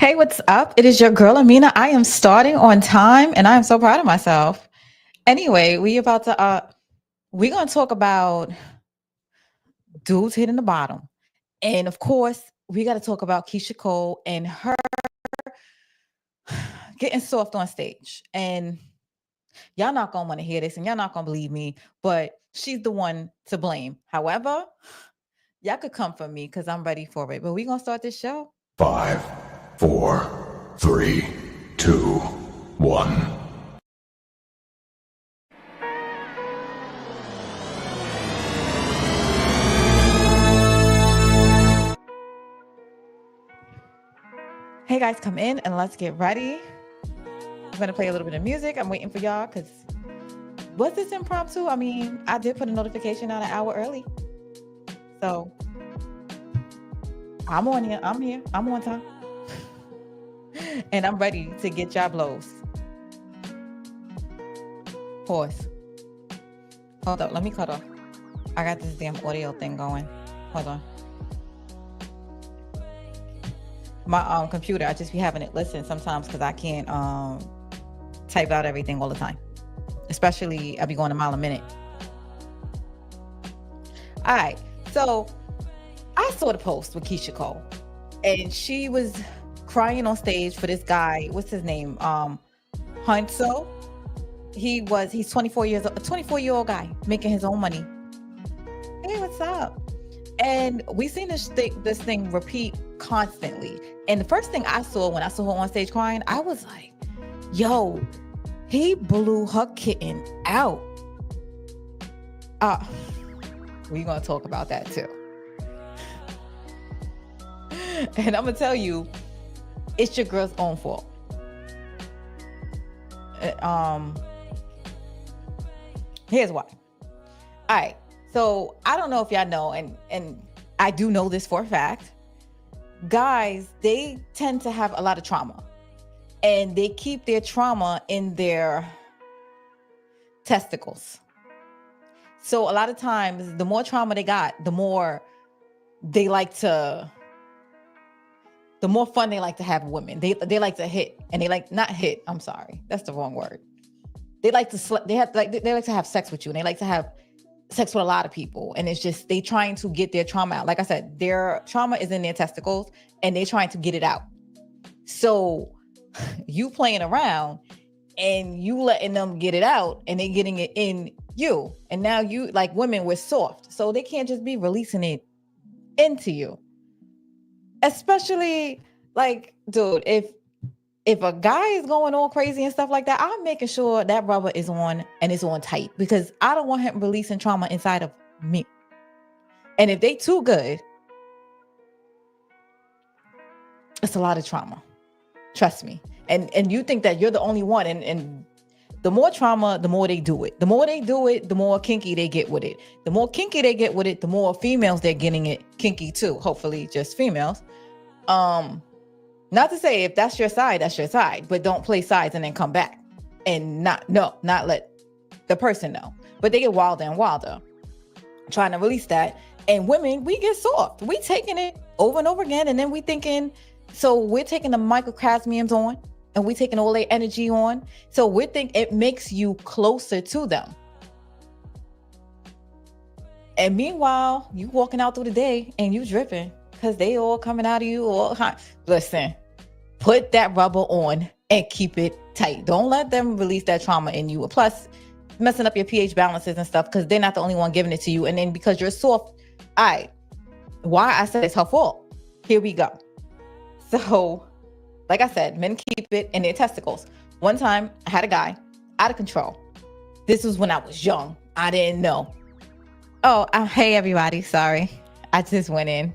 Hey, what's up? It is your girl Amina. I am starting on time and I am so proud of myself. Anyway, we're gonna talk about dudes hitting the bottom. And of course, we gotta talk about Keyshia Cole and her getting soft on stage. And y'all not gonna want to hear this and y'all not gonna believe me, but she's the one to blame. However, y'all could come for me because I'm ready for it. But we're gonna start this show. Five, four, three, two, one. Hey guys, come in and let's get ready. I'm gonna play a little bit of music. I'm waiting for y'all because was this impromptu? I mean, I did put a notification out an hour early. So I'm on here. I'm here. I'm on time. And I'm ready to get y'all blows. Pause. Hold up. Let me cut off. I got this damn audio thing going. Hold on. My computer, I just be having it listen sometimes because I can't type out everything all the time. Especially I be going a mile a minute. All right. So I saw the post with Keyshia Cole. And she was crying on stage for this guy. What's his name? Hunxho. He's 24 years old, a 24-year-old guy making his own money. Hey, what's up? And we seen this thing repeat constantly. And the first thing I saw when I saw her on stage crying, I was like, yo, he blew her kitten out. We're gonna talk about that too. And I'm gonna tell you, it's your girl's own fault. Here's why. All right. So I don't know if y'all know, and I do know this for a fact. Guys, they tend to have a lot of trauma, and they keep their trauma in their testicles. So a lot of times, the more trauma they got, the more fun they like to have with women. They like to hit, and they like not hit. I'm sorry, that's the wrong word. They like to they like to have sex with you, and they like to have sex with a lot of people. And it's just they trying to get their trauma out. Like I said, their trauma is in their testicles, and they're trying to get it out. So you playing around, and you letting them get it out, and they getting it in you. And now you, like women, we're soft, so they can't just be releasing it into you. Especially like, dude, if a guy is going all crazy and stuff like that, I'm making sure that rubber is on and it's on tight, because I don't want him releasing trauma inside of me. And if they too good, it's a lot of trauma. Trust me. And you think that you're the only one, and the more trauma, the more they do it. The more they do it, the more kinky they get with it. The more kinky they get with it, the more females they're getting it kinky too. Hopefully just females. Not to say if that's your side, but don't play sides and then come back and not let the person know. But they get wilder and wilder trying to release that. And women, we get soft. We taking it over and over again, and then we thinking, so we're taking the microcosmiums on, and we taking all their energy on. So we think it makes you closer to them. And meanwhile, you walking out through the day and you dripping because they all coming out of you all hot. Listen, put that rubber on and keep it tight. Don't let them release that trauma in you. Plus, messing up your pH balances and stuff, because they're not the only one giving it to you. And then because you're soft, why I said it's her fault. Here we go. So, like I said, men keep it in their testicles. One time, I had a guy out of control. This was when I was young. I didn't know. Oh, hey, everybody. Sorry. I just went in.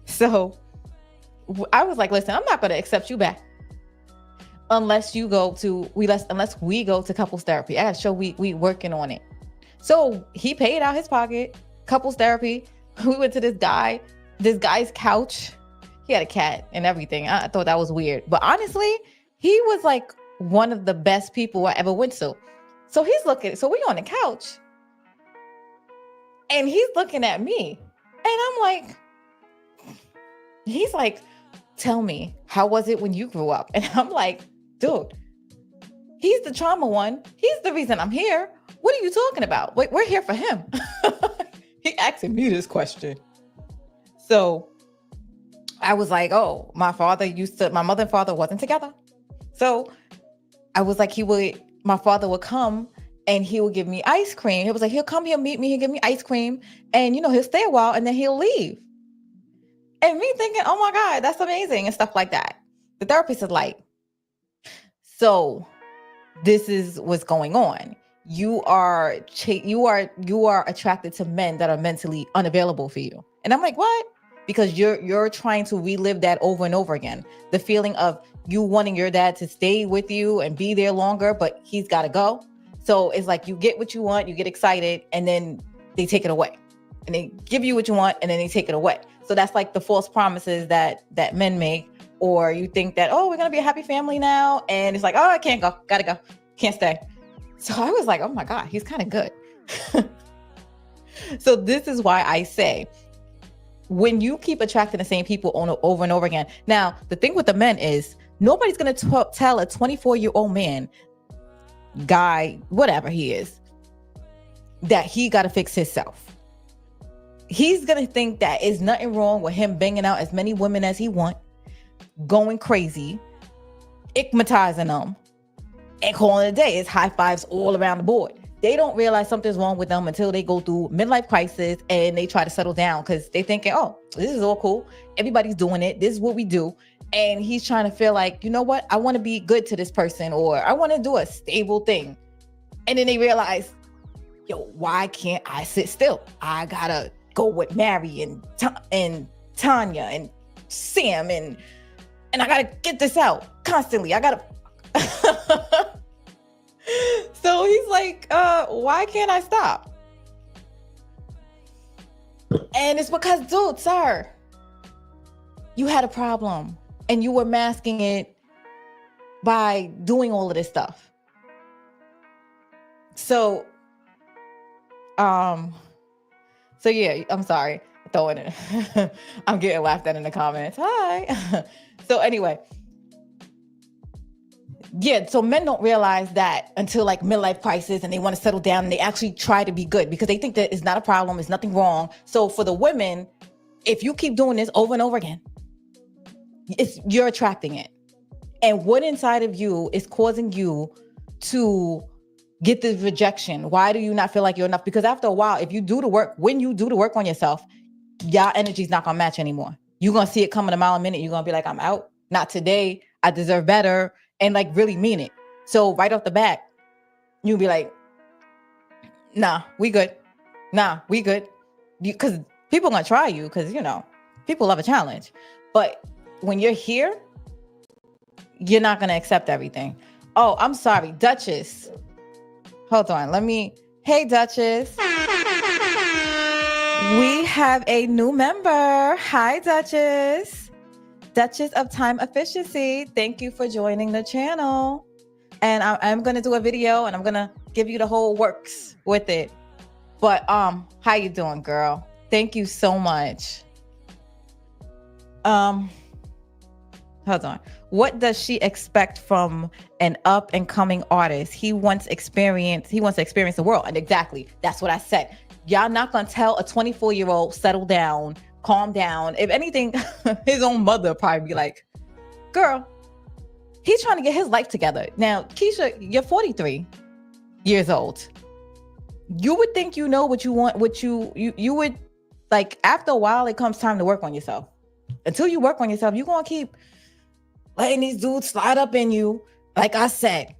So I was like, listen, I'm not going to accept you back unless we go to couples therapy. I got to show we working on it. So he paid out his pocket, couples therapy. We went to this guy's couch. He had a cat and everything. I thought that was weird. But honestly, he was like one of the best people I ever went to. So we on the couch and he's looking at me, and I'm like, he's like, tell me, how was it when you grew up? And I'm like, dude, he's the trauma one. He's the reason I'm here. What are you talking about? Wait, we're here for him. He asking me this question. So I was like, oh, my mother and father wasn't together. So I was like, my father would come and he would give me ice cream. He was like, he'll meet me, he'll give me ice cream, and he'll stay a while and then he'll leave. And me thinking, oh my God, that's amazing and stuff like that. The therapist is like, so this is what's going on. You are attracted to men that are mentally unavailable for you. And I'm like, what? Because you're trying to relive that over and over again. The feeling of you wanting your dad to stay with you and be there longer, but he's got to go. So it's like you get what you want, you get excited, and then they take it away. And they give you what you want, and then they take it away. So that's like the false promises that men make. Or you think that, oh, we're going to be a happy family now. And it's like, oh, I can't go. Got to go. Can't stay. So I was like, oh my God, he's kind of good. So this is why I say, when you keep attracting the same people over and over again. Now, the thing with the men is nobody's going to tell a 24-year-old man, guy, whatever he is, that he got to fix himself. He's going to think that there's nothing wrong with him banging out as many women as he wants, going crazy, igmatizing them, and calling it a day. It's high fives all around the board. They don't realize something's wrong with them until they go through midlife crisis and they try to settle down because they're thinking, oh, this is all cool. Everybody's doing it. This is what we do. And he's trying to feel like, you know what? I want to be good to this person, or I want to do a stable thing. And then they realize, yo, why can't I sit still? I gotta go with Mary and Tanya and Sam and I gotta get this out constantly. I gotta. So he's like, why can't I stop? And it's because, dude, sir, you had a problem and you were masking it by doing all of this stuff. So yeah, I'm sorry. Throwing it. I'm getting laughed at in the comments. Hi. So anyway. Yeah, so men don't realize that until like midlife crisis and they want to settle down and they actually try to be good because they think that it's not a problem, it's nothing wrong. So for the women, if you keep doing this over and over again, you're attracting it. And what inside of you is causing you to get this rejection? Why do you not feel like you're enough? Because after a while, when you do the work on yourself, your energy's not gonna match anymore. You're gonna see it coming a mile a minute. You're gonna be like, I'm out. Not today. I deserve better. And like really mean it. So right off the bat, you'll be like, nah, we good. Nah, we good. Because people gonna try you because, people love a challenge. But when you're here, you're not gonna accept everything. Oh, I'm sorry, Duchess. Hold on, hey, Duchess. We have a new member. Hi, Duchess. Duchess of Time Efficiency, thank you for joining the channel. And I'm going to do a video and I'm going to give you the whole works with it. But how you doing, girl? Thank you so much. Hold on. What does she expect from an up and coming artist? He wants to experience the world. And exactly, that's what I said. Y'all not going to tell a 24-year-old settle down, calm down. If anything, his own mother probably be like, girl, he's trying to get his life together. Now, Keyshia, you're 43 years old. You would think you know what you want, you would, like, after a while, it comes time to work on yourself. Until you work on yourself, you're going to keep letting these dudes slide up in you. Like I said,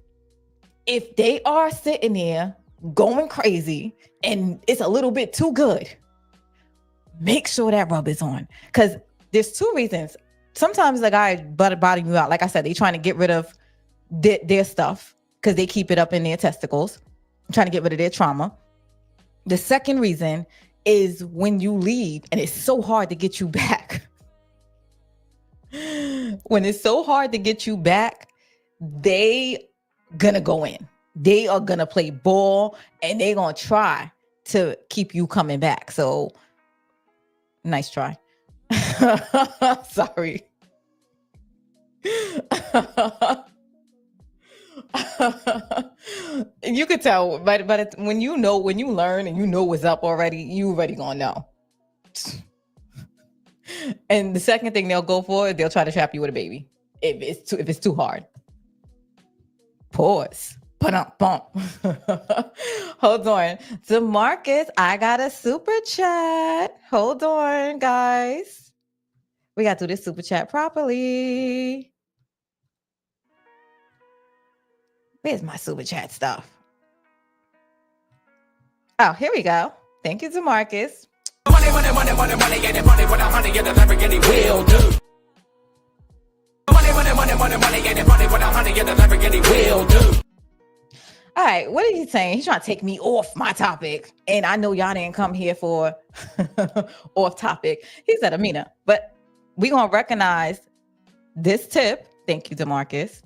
if they are sitting there going crazy and it's a little bit too good, make sure that rub is on. Because there's two reasons. Sometimes the guy bottom you out. Like I said, they trying to get rid of their stuff because they keep it up in their testicles. Trying to get rid of their trauma. The second reason is when you leave and it's so hard to get you back. When it's so hard to get you back, they gonna go in. They are gonna play ball and they gonna try to keep you coming back. So nice try. Sorry. You could tell, but when you know, when you learn and you know what's up already, you already gonna know. And the second thing they'll go for, they'll try to trap you with a baby if it's too hard. Pause. Bump. Hold on. DeMarcus, I got a super chat. Hold on, guys. We got to do this super chat properly. Where's my super chat stuff? Oh, here we go. Thank you, DeMarcus. Money, get it, money with a honey, get the Lamborghini will do. Money, get it, money with a honey, get the Lamborghini will do. All right, what is he saying? He's trying to take me off my topic. And I know y'all didn't come here for off topic. He said, Amina, but we're going to recognize this tip. Thank you, DeMarcus.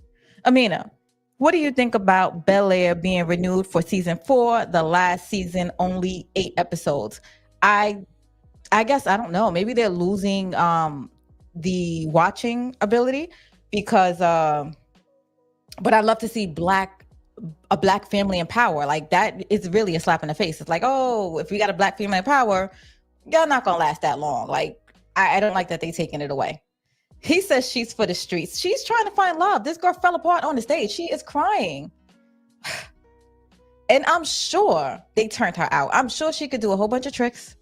Amina, what do you think about Bel-Air being renewed for season 4? The last season, only 8 episodes. I guess, I don't know. Maybe they're losing the watching ability because, but I'd love to see a black family in power. Like, that is really a slap in the face. It's like, oh, if we got a black family in power, y'all not gonna last that long. Like, I don't like that they taking it away. He says she's for the streets. She's trying to find love. This girl fell apart on the stage. She is crying. And I'm sure they turned her out. I'm sure she could do a whole bunch of tricks.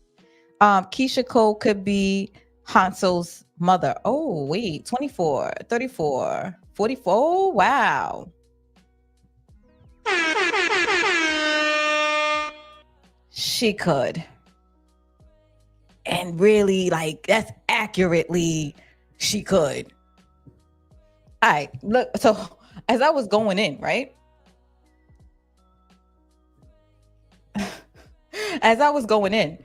Keyshia Cole could be Hunxho's mother. Oh, wait, 24, 34, 44. Wow. She could. And really, like, that's accurately, she could. All right, look, so as I was going in, right? As I was going in,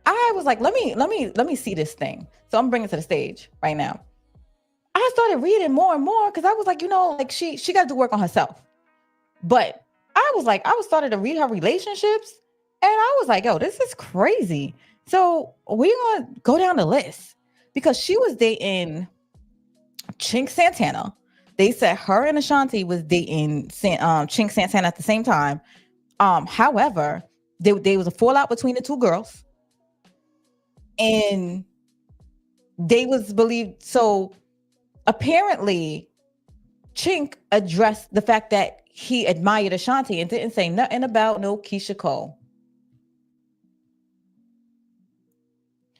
I was like, let me see this thing. So I'm bringing it to the stage right now. I started reading more and more because I was like, like she got to do work on herself. But I was starting to read her relationships, and I was like, yo, this is crazy. So we're gonna go down the list because she was dating Chink Santana. They said her and Ashanti was dating Chink Santana at the same time. However, there was a fallout between the two girls, and they was believed. So apparently, Chink addressed the fact that he admired Ashanti and didn't say nothing about no Keyshia Cole.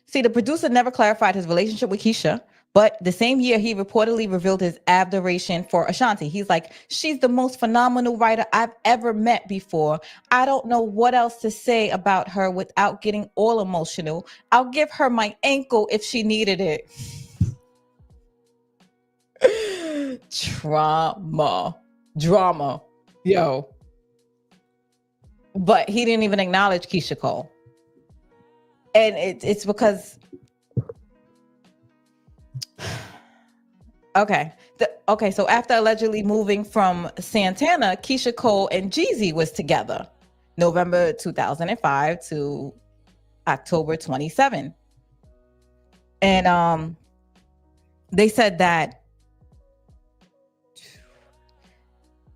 See, the producer never clarified his relationship with Keyshia, but the same year he reportedly revealed his adoration for Ashanti. He's like, she's the most phenomenal writer I've ever met before. I don't know what else to say about her without getting all emotional. I'll give her my ankle if she needed it. Drama, yo. But he didn't even acknowledge Keyshia Cole. And it's because, okay. So after allegedly moving from Santana, Keyshia Cole and Jeezy was together November 2005 to October 27. And they said that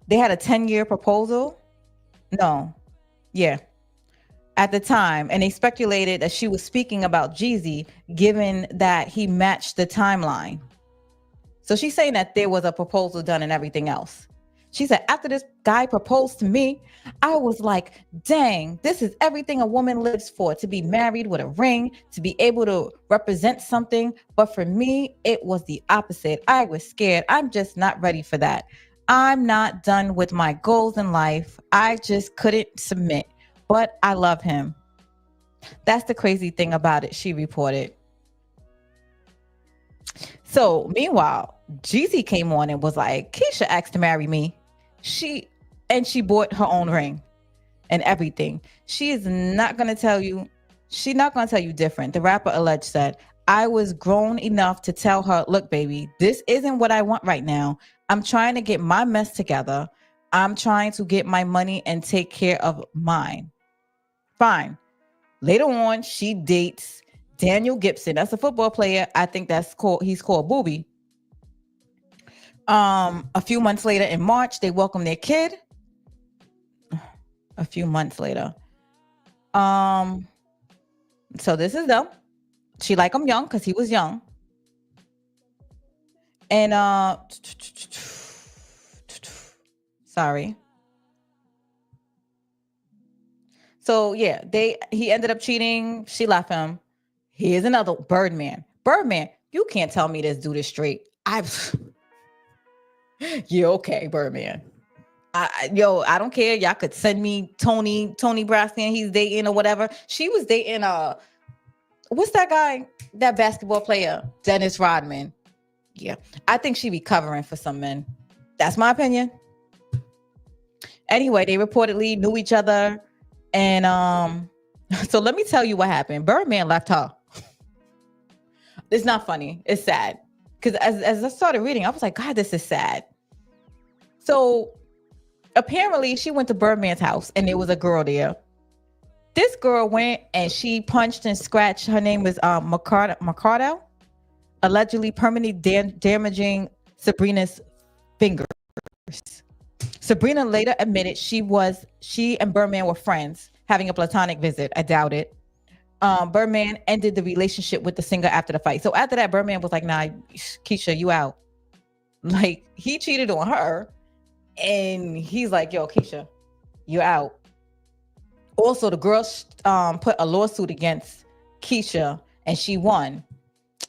they had a 10-year proposal. At the time, and they speculated that she was speaking about Jeezy, given that he matched the timeline. So she's saying that there was a proposal done and everything else. She said, after this guy proposed to me, I was like, dang, this is everything a woman lives for, to be married with a ring, to be able to represent something. But for me, it was the opposite. I was scared. I'm just not ready for that. I'm not done with my goals in life. I just couldn't submit, but I love him. That's the crazy thing about it, she reported. So meanwhile, Jeezy came on and was like, Keyshia asked to marry me. She bought her own ring and everything. She is not going to tell you. She's not going to tell you different. The rapper alleged said, I was grown enough to tell her, look, baby, this isn't what I want right now. I'm trying to get my mess together. I'm trying to get my money and take care of mine. Fine. Later on, she dates Daniel Gibson. That's a football player. I think he's called Booby. A few months later in March, they welcomed their kid. A few months later. Um, so this is them. She like him young because he was young. And sorry. So yeah, he ended up cheating. She left him. Here's another Birdman. Birdman, you can't tell me this dude is straight. Yeah, okay, Birdman. I don't care. Y'all could send me Tony Braxton. He's dating or whatever. She was dating what's that guy? That basketball player, Dennis Rodman. Yeah, I think she be covering for some men. That's my opinion. Anyway, they reportedly knew each other, and so let me tell you what happened. Birdman left her. It's not funny. It's sad because as I started reading, I was like, God, this is sad. So apparently, she went to Birdman's house, and there was a girl there. This girl went and she punched and scratched. Her name was Mercado, allegedly permanently damaging Sabrina's fingers. Sabrina later admitted she and Birdman were friends, having a platonic visit. I doubt it. Birdman ended the relationship with the singer after the fight. So after that, Birdman was like, nah, Keyshia, you out. Like, he cheated on her, and he's like, yo, Keyshia, you out. Also, the girl put a lawsuit against Keyshia, and she won.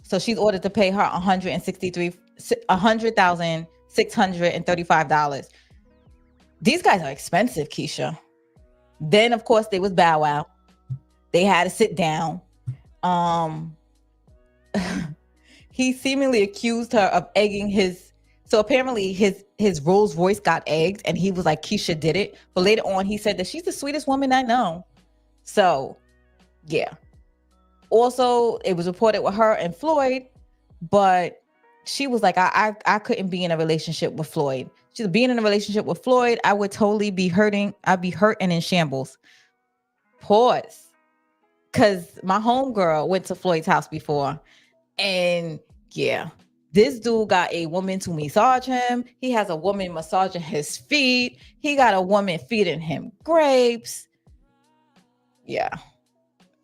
So she's ordered to pay her $100,635. These guys are expensive, Keyshia. Then, of course, there was Bow Wow. They had to sit down. He seemingly accused her of egging his. So apparently his Rolls Royce got egged, and he was like, Keyshia did it. But later on, he said that she's the sweetest woman I know. So, yeah. Also, it was reported with her and Floyd, but she was like, I couldn't be in a relationship with Floyd. She's being in a relationship with Floyd, I would totally be hurting. I'd be hurt and in shambles. Pause. Because my homegirl went to Floyd's house before, and yeah, this dude got a woman to massage him. He has a woman massaging his feet. He got a woman feeding him grapes. Yeah.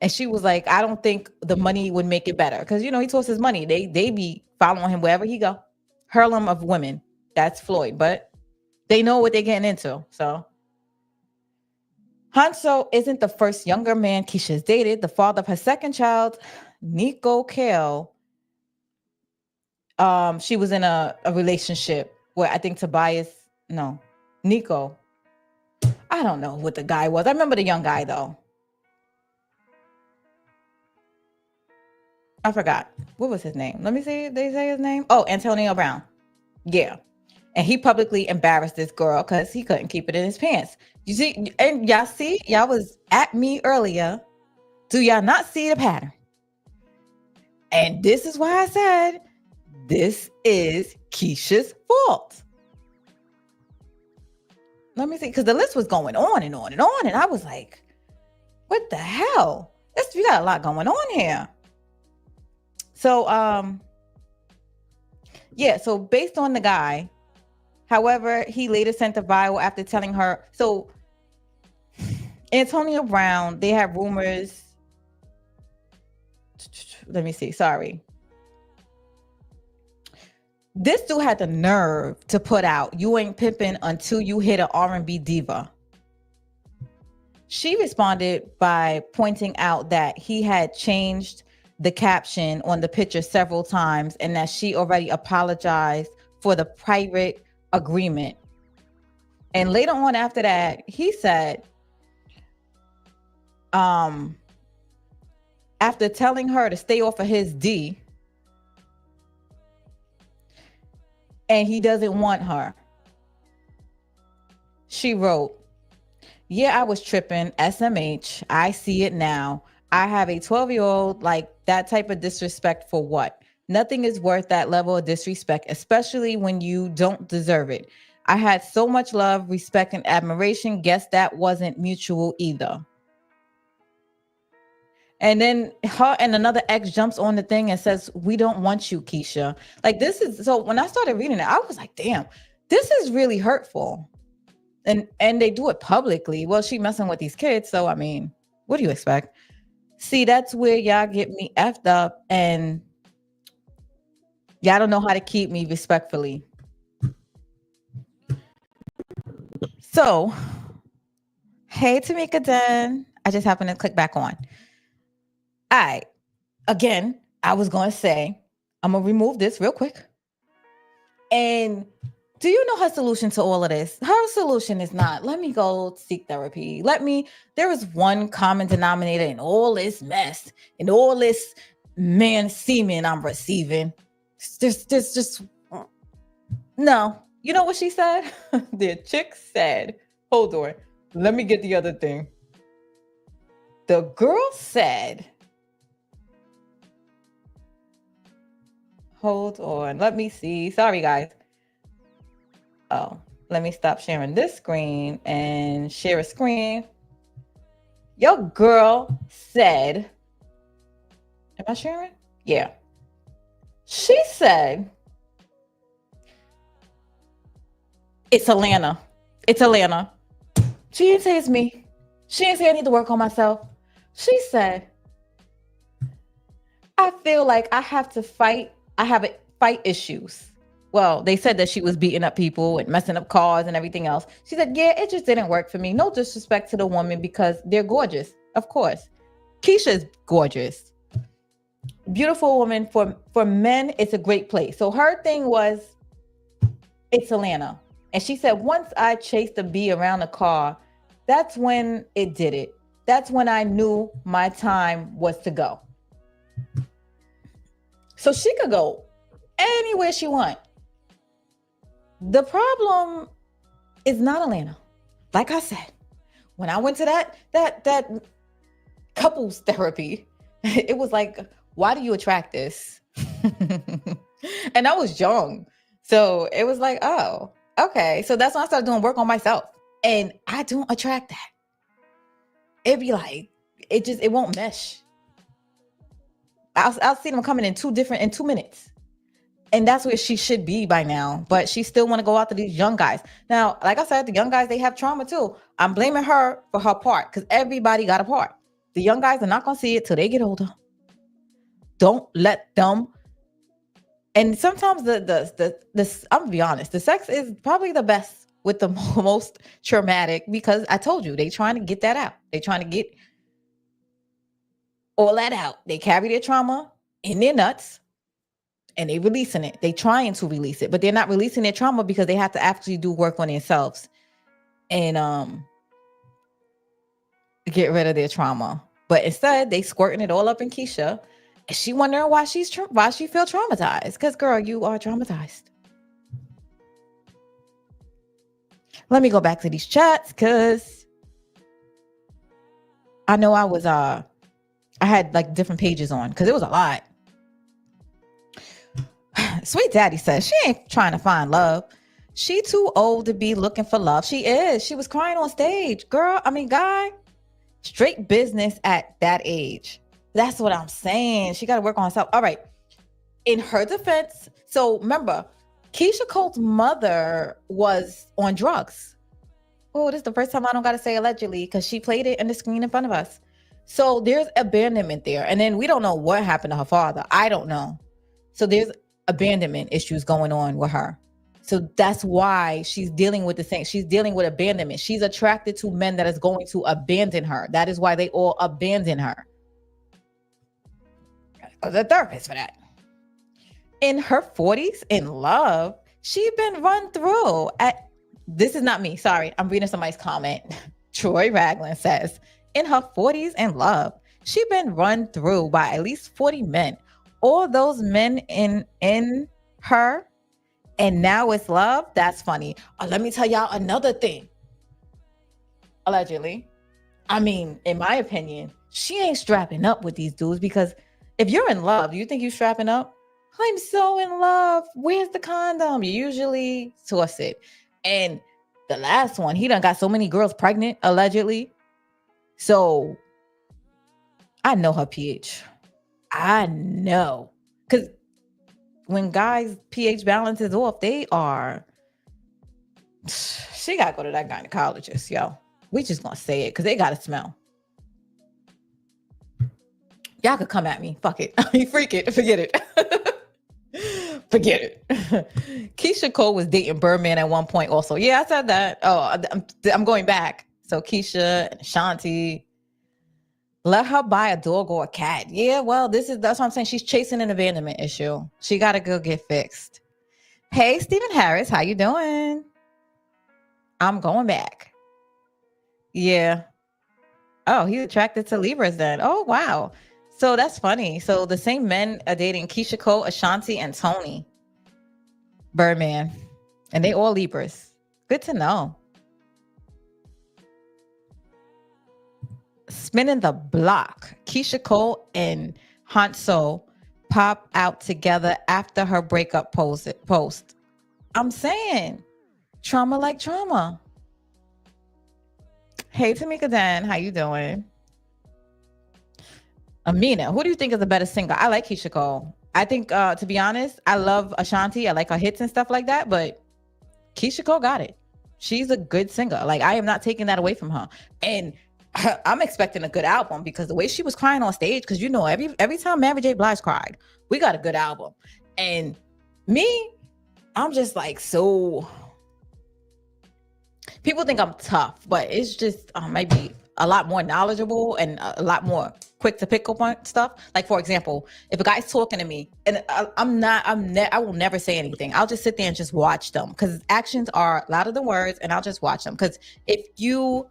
And she was like, I don't think the money would make it better. Because, he tossed his money. They be following him wherever he go. Harlem of women. That's Floyd. But they know what they're getting into. So Hunxho isn't the first younger man Keyshia's dated. The father of her second child, Nico Kale, she was in a relationship where I think Nico. I don't know what the guy was. I remember the young guy though. I forgot. What was his name? Let me see. They say his name. Oh, Antonio Brown. Yeah. And he publicly embarrassed this girl because he couldn't keep it in his pants. You see, and y'all was at me earlier. Do y'all not see the pattern? And this is why I said this is Keyshia's fault. Let me see, because the list was going on and on and on, and I was like, what the hell? We got a lot going on here. So, yeah, so based on the guy, however, he later sent a viral after telling her. So, Antonio Brown, they had rumors. Let me see. Sorry. This dude had the nerve to put out, "You ain't pimping until you hit an R&B diva." She responded by pointing out that he had changed the caption on the picture several times and that she already apologized for the private agreement. And later on after that, he said, after telling her to stay off of his D, and he doesn't want her, she wrote, "Yeah, I was tripping. SMH. I see it now. I have a 12-year-old. Like, that type of disrespect for what? Nothing is worth that level of disrespect, especially when you don't deserve it. I had so much love, respect, and admiration. Guess that wasn't mutual either." And then her and another ex jumps on the thing and says, "We don't want you, Keyshia." Like this is so when I started reading it, I was like, damn, this is really hurtful. And they do it publicly. Well, she messing with these kids, so I mean, what do you expect? See, that's where y'all get me effed up and y'all don't know how to keep me respectfully. So, hey Tamika Den. I just happened to click back on. All right. Again, I was going to say, I'm going to remove this real quick. And do you know her solution to all of this? Her solution is not, let me go seek therapy. There is one common denominator in all this mess and all this man semen I'm receiving. Just, no. You know what she said? The chick said, hold on, let me get the other thing. The girl said, hold on, let me see. Sorry, guys. Oh, let me stop sharing this screen and share a screen. Your girl said, am I sharing? Yeah. She said, it's Atlanta. It's Atlanta. She didn't say it's me. She didn't say I need to work on myself. She said, I feel like I have to fight. I have fight issues. Well, they said that she was beating up people and messing up cars and everything else. She said, yeah, it just didn't work for me. No disrespect to the woman because they're gorgeous. Of course. Keisha's gorgeous. Beautiful woman. For men, it's a great place. So her thing was, it's Atlanta. And she said, once I chased a bee around the car, that's when it did it. That's when I knew my time was to go. So she could go anywhere she wants. The problem is not Atlanta. Like I said, when I went to that couples therapy, it was like, why do you attract this? And I was young. So it was like, oh, okay. So that's when I started doing work on myself. And I don't attract that. It'd be like, it won't mesh. I'll see them coming in 2 minutes. And that's where she should be by now. But she still want to go after these young guys. Now, like I said, the young guys, they have trauma too. I'm blaming her for her part because everybody got a part. The young guys are not going to see it till they get older. Don't let them. And sometimes the I'm gonna be honest, the sex is probably the best with the most traumatic because I told you, they trying to get that out. They trying to get all that out. They carry their trauma in their nuts and they releasing it. They trying to release it, but they're not releasing their trauma because they have to actually do work on themselves and get rid of their trauma. But instead, they squirting it all up in Keyshia. And she wondering why she feel traumatized. Because, girl, you are traumatized. Let me go back to these chats because I know I had like different pages on because it was a lot. Sweet Daddy says she ain't trying to find love. She too old to be looking for love. She is. She was crying on stage. Guy, straight business at that age. That's what I'm saying. She got to work on herself. All right. In her defense, so remember, Keyshia Cole's mother was on drugs. Oh, this is the first time I don't got to say allegedly because she played it in the screen in front of us. So there's abandonment there. And then we don't know what happened to her father. I don't know. So there's abandonment issues going on with her. So that's why she's dealing with the same. She's dealing with abandonment. She's attracted to men that is going to abandon her. That is why they all abandon her. The therapist for that. In her 40s, in love, she'd been run through this is not me. Sorry, I'm reading somebody's comment. Troy Ragland says, in her 40s in love, she'd been run through by at least 40 men. All those men in her, and now it's love. That's funny. Let me tell y'all another thing. Allegedly. I mean, in my opinion, she ain't strapping up with these dudes because if you're in love, do you think you're strapping up? I'm so in love. Where's the condom? You usually source it. And the last one, he done got so many girls pregnant, allegedly. So I know her pH. I know. Because when guys' pH balance is off, they are. She got to go to that gynecologist, yo. We just going to say it because they got to smell. Y'all could come at me. Fuck it. You freak it. Forget it. Forget it. Keyshia Cole was dating Birdman at one point also. Yeah, I said that. Oh, I'm going back. So Keyshia and Ashanti, let her buy a dog or a cat. Yeah, well, that's what I'm saying. She's chasing an abandonment issue. She got to go get fixed. Hey, Stephen Harris, how you doing? I'm going back. Yeah. Oh, he's attracted to Libras then. Oh, wow. So that's funny. So the same men are dating Keyshia Cole, Ashanti, and Tony Birdman. And they all Libras. Good to know. Spinning the block. Keyshia Cole and Hunxho pop out together after her breakup post. I'm saying, trauma like trauma. Hey, Tamika Dan, how you doing? Amina, who do you think is a better singer? I like Keyshia Cole. I think, to be honest, I love Ashanti. I like her hits and stuff like that, but Keyshia Cole got it. She's a good singer. Like, I am not taking that away from her. And I'm expecting a good album because the way she was crying on stage, because you know, every time Mary J. Blige cried, we got a good album. And me, I'm just like, so people think I'm tough, but it's just maybe a lot more knowledgeable and a lot more quick to pick up on stuff. Like, for example, if a guy's talking to me and I will never say anything. I'll just sit there and just watch them because actions are louder than words, and I'll just watch them. Because if you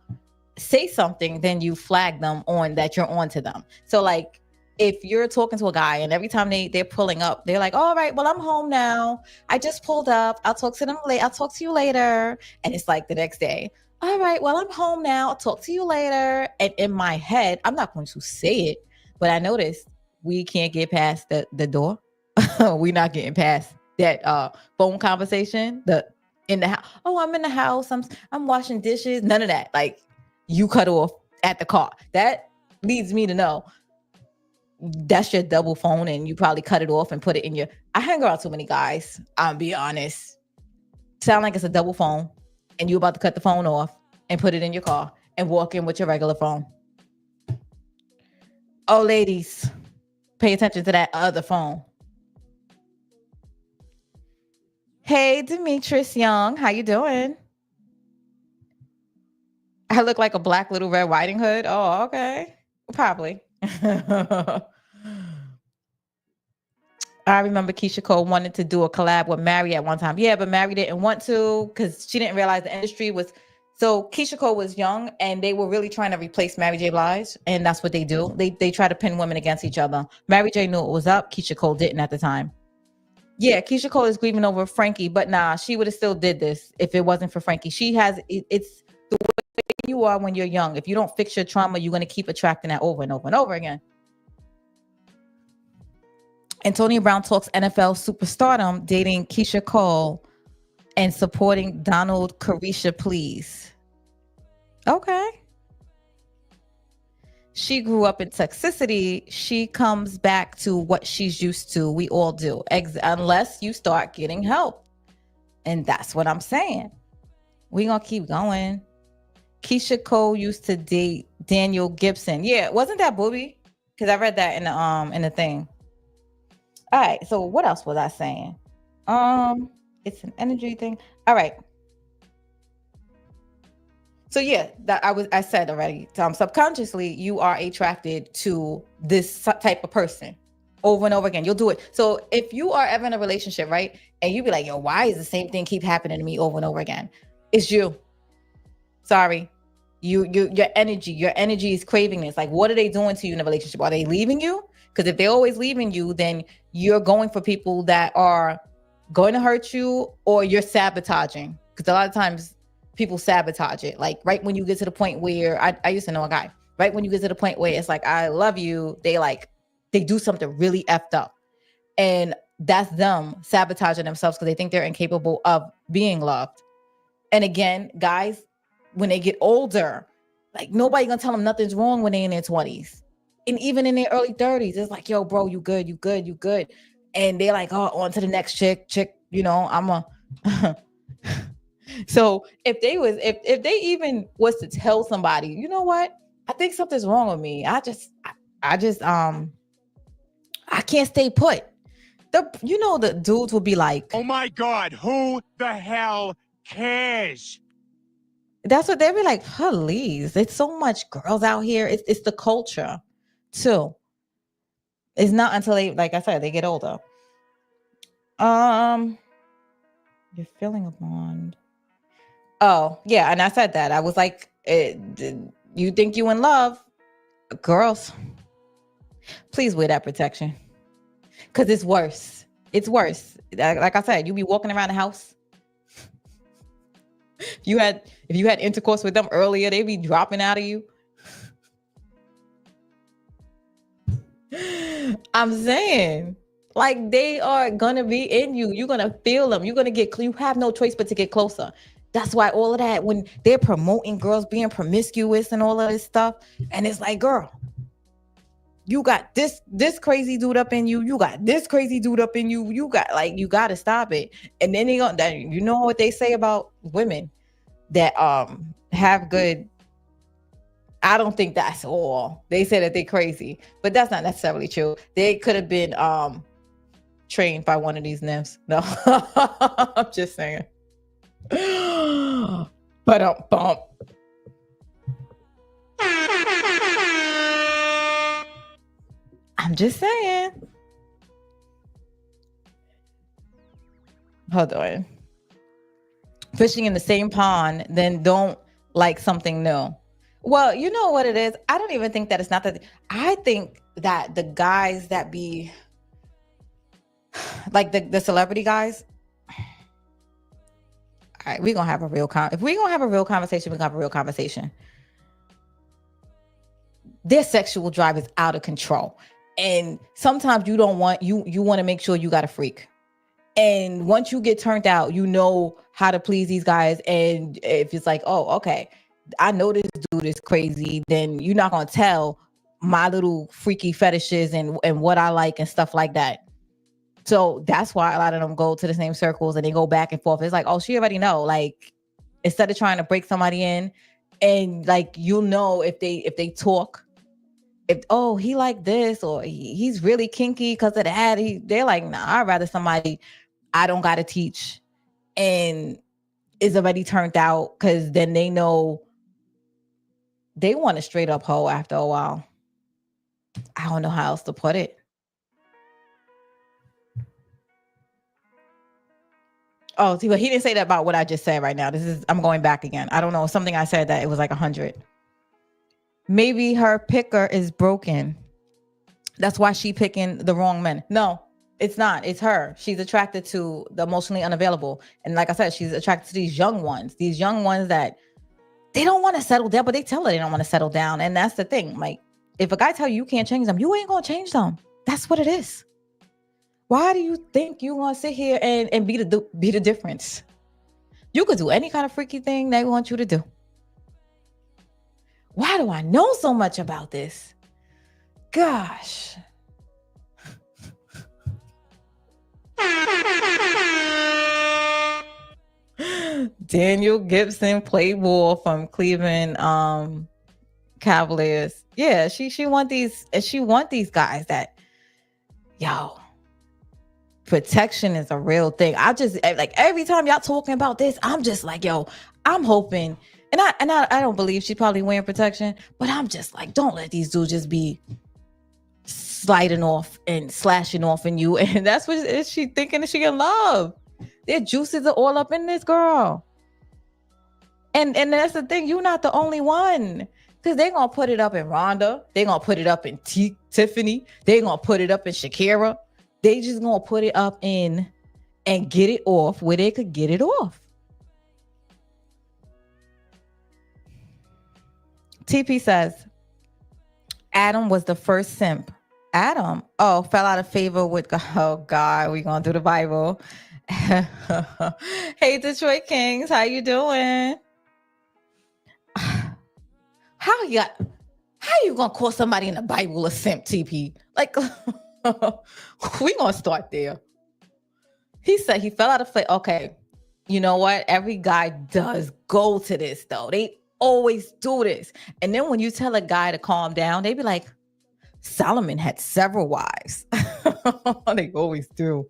say something, then you flag them on that you're on to them. So like, if you're talking to a guy and every time they're pulling up, they're like, all right, well, I'm home now. I just pulled up. I'll talk to them later. I'll talk to you later. And it's like the next day, all right, well, I'm home now. I'll talk to you later. And in my head, I'm not going to say it, but I noticed we can't get past the door. We're not getting past that phone conversation. In the house. Oh, I'm in the house. I'm washing dishes. None of that. Like, you cut off at the car. That leads me to know that's your double phone, and you probably cut it off and put it in your. I hang around too many guys. I'll be honest. Sound like it's a double phone, and you about to cut the phone off and put it in your car and walk in with your regular phone. Oh, ladies, pay attention to that other phone. Hey, Demetrius Young, how you doing? I look like a black Little Red Riding Hood. Oh, okay, probably. I remember Keyshia Cole wanted to do a collab with Mary at one time. Yeah, but Mary didn't want to because she didn't realize the industry was. So Keyshia Cole was young, and they were really trying to replace Mary J. Blige, and that's what they do. They try to pin women against each other. Mary J. knew it was up. Keyshia Cole didn't at the time. Yeah, Keyshia Cole is grieving over Frankie, but nah, she would have still did this if it wasn't for Frankie. It's the way you are when you're young. If you don't fix your trauma, you're going to keep attracting that over and over and over again. Antonio Brown talks NFL superstardom, dating Keyshia Cole and supporting Donald Carisha, please. Okay. She grew up in toxicity. She comes back to what she's used to. We all do, unless you start getting help. And that's what I'm saying. We're going to keep going. Keyshia Cole used to date Daniel Gibson. Yeah, wasn't that booby? Because I read that in the thing. All right, so what else was I saying? It's an energy thing. All right. So yeah, I said already. Subconsciously, you are attracted to this type of person over and over again. You'll do it. So if you are ever in a relationship, right, and you be like, yo, why is the same thing keep happening to me over and over again? It's you. Sorry. Your energy is craving this. Like, what are they doing to you in a relationship? Are they leaving you? Because if they're always leaving you, then you're going for people that are going to hurt you, or you're sabotaging. Because a lot of times people sabotage it. Like right when you get to the point where I used to know a guy, right when you get to the point where it's like, I love you, they do something really effed up. And that's them sabotaging themselves because they think they're incapable of being loved. And again, guys, when they get older, like nobody gonna tell them nothing's wrong when they in their 20s. And even in their early 30s, it's like, yo, bro, you good, you good, you good. And they're like, oh, on to the next chick, I'm a so if they even was to tell somebody, you know what? I think something's wrong with me. I can't stay put. The dudes will be like, oh my God, who the hell cares? that's what they'd be like, please. It's so much girls out here. It's the culture too. It's not until they, like I said, they get older. You're feeling a bond. Oh, yeah. And I said that. I was like, you think you in love? Girls, please wear that protection. Because it's worse. It's worse. Like I said, you be walking around the house. If you had intercourse with them earlier, they be dropping out of you. I'm saying, like, they are gonna be in you. You're gonna feel them. You're gonna you have no choice but to get closer. That's why all of that, when they're promoting girls being promiscuous and all of this stuff, and it's like, girl, you got this crazy dude up in you. You got this crazy dude up in you. You got to stop it. And then you know what they say about women that have good. I don't think that's all. They say that they're crazy, but that's not necessarily true. They could have been trained by one of these nymphs. No, I'm just saying. But bump. I'm just saying. Hold on. Fishing in the same pond, then don't like something new. Well, you know what it is? I don't even think that it's not that. I think that the guys that be like the celebrity guys. All right, we're gonna have a real if we're gonna have a real conversation, we're gonna have a real conversation. Their sexual drive is out of control. And sometimes you don't want you want to make sure you got a freak. And once you get turned out, you know how to please these guys. And if it's like, oh, okay, I know this dude is crazy, then you're not gonna tell my little freaky fetishes and what I like and stuff like that. So that's why a lot of them go to the same circles and they go back and forth. It's like, oh, she already know. Like, instead of trying to break somebody in, and like, you'll know if they talk, if he like this, or he's really kinky because of that. They're like, nah, I'd rather somebody I don't gotta teach and is already turned out, because then they know they want a straight up hoe after a while. I don't know how else to put it. Oh, see, but he didn't say that about what I just said right now. I'm going back again. I don't know. Something I said that it was like 100. Maybe her picker is broken. That's why she picking the wrong men. No, it's not. It's her. She's attracted to the emotionally unavailable. And like I said, she's attracted to these young ones that they don't want to settle down, but they tell her they don't want to settle down. And that's the thing. Like, if a guy tell you can't change them, you ain't going to change them. That's what it is. Why do you think you want to sit here and be the difference? You could do any kind of freaky thing they want you to do. Why do I know so much about this? Gosh. Daniel Gibson played ball from Cleveland Cavaliers. Yeah, she want these guys that, yo, protection is a real thing. I just, like, every time y'all talking about this, I'm just like, yo, I'm hoping, and I don't believe she's probably wearing protection, but I'm just like, don't let these dudes just be sliding off and slashing off in you. And that's what is she thinking that she in love. Their juices are all up in this girl. And that's the thing, you're not the only one. Because they're going to put it up in Rhonda. They're going to put it up in Tiffany. They're going to put it up in Shakira. They just going to put it up in and get it off where they could get it off. TP says, Adam was the first simp. Adam, fell out of favor with God. Oh, God, we going through the Bible. Hey, Detroit Kings, how you doing? How How you gonna call somebody in the Bible a simp, TP? Like, we gonna start there. He said he fell out of faith. Okay, you know what? Every guy does go to this though. They always do this. And then when you tell a guy to calm down, they be like, Solomon had several wives. They always do.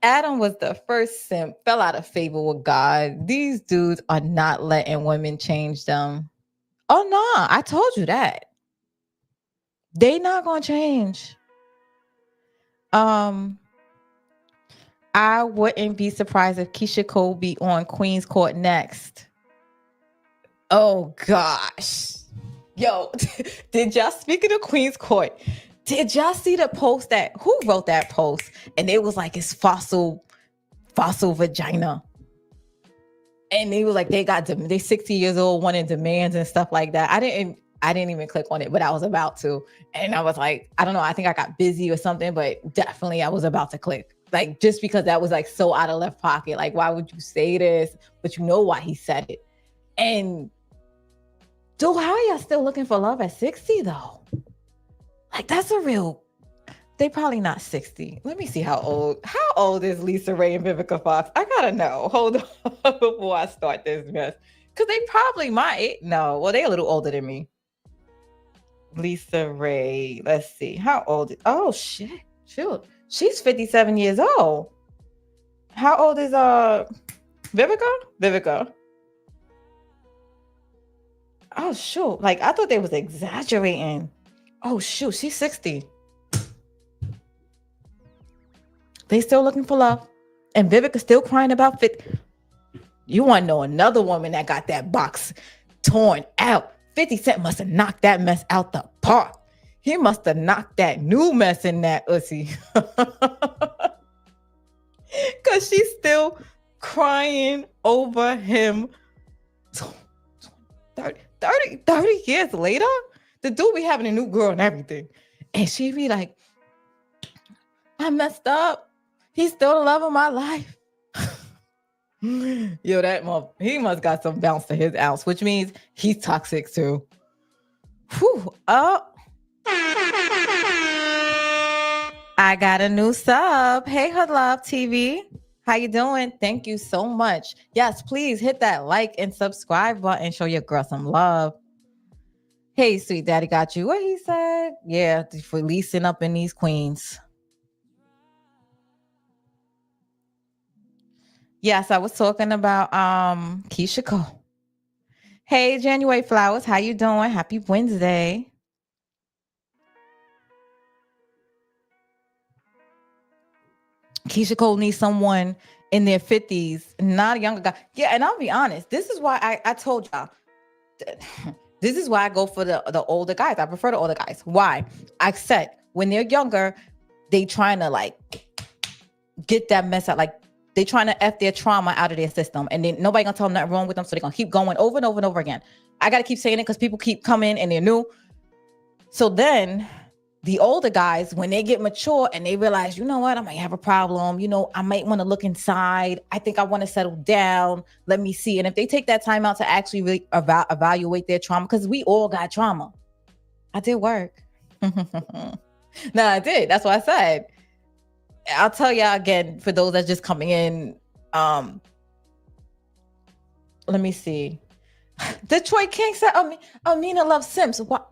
Adam was the first simp, fell out of favor with God. These dudes are not letting women change them. Oh no, I told you that. They not gonna change. I wouldn't be surprised if Keyshia Cole be on Queen's Court next. Oh gosh. Yo, did y'all, speaking of Queen's Court, did y'all see the post that, who wrote that post? And it was like, it's fossil vagina. And they was like, they 60 years old, wanting demands and stuff like that. I didn't even click on it, but I was about to. And I was like, I don't know, I think I got busy or something, but definitely I was about to click. Like, just because that was like so out of left pocket. Like, why would you say this? But you know why he said it. And dude, how are y'all still looking for love at 60 though? Like, that's a real, they probably not 60. Let me see how old is Lisa Ray and Vivica Fox? I gotta know. Hold on before I start this mess. Because they probably might. No, well, they a little older than me. Lisa Ray. Let's see. How old is, oh shit. Shoot. She's 57 years old. How old is Vivica? Oh shoot. Like, I thought they was exaggerating. Oh shoot, she's 60. They still looking for love. And Vivica still crying about 50. You want to know another woman that got that box torn out? 50 Cent must have knocked that mess out the park. He must have knocked that new mess in that ussy. Because she's still crying over him 30 years later. The dude be having a new girl and everything. And she be like, I messed up. He's still the love of my life. Yo, he must got some bounce to his ounce, which means he's toxic too. Whew. Oh. I got a new sub. Hey, Hood Love TV. How you doing? Thank you so much. Yes, please hit that like and subscribe button. Show your girl some love. Hey, sweet daddy got you. What he said? Yeah, for leasing up in these queens. Yes, I was talking about Keyshia Cole. Hey, January Flowers, how you doing? Happy Wednesday. Keyshia Cole needs someone in their 50s, not a younger guy. Yeah, and I'll be honest. This is why I told y'all. This is why I go for the older guys. I prefer the older guys. Why? I said when they're younger, they trying to like get that mess out. Like they trying to F their trauma out of their system. And then nobody gonna tell them nothing wrong with them. So they're gonna keep going over and over and over again. I gotta keep saying it because people keep coming and they're new. So then the older guys, when they get mature and they realize, you know what, I might have a problem. You know, I might want to look inside. I think I want to settle down. Let me see. And if they take that time out to actually really evaluate their trauma, because we all got trauma. I did work. No, I did. That's what I said. I'll tell y'all again, for those that's just coming in. Let me see. Detroit King said, Amina loves Sims. What?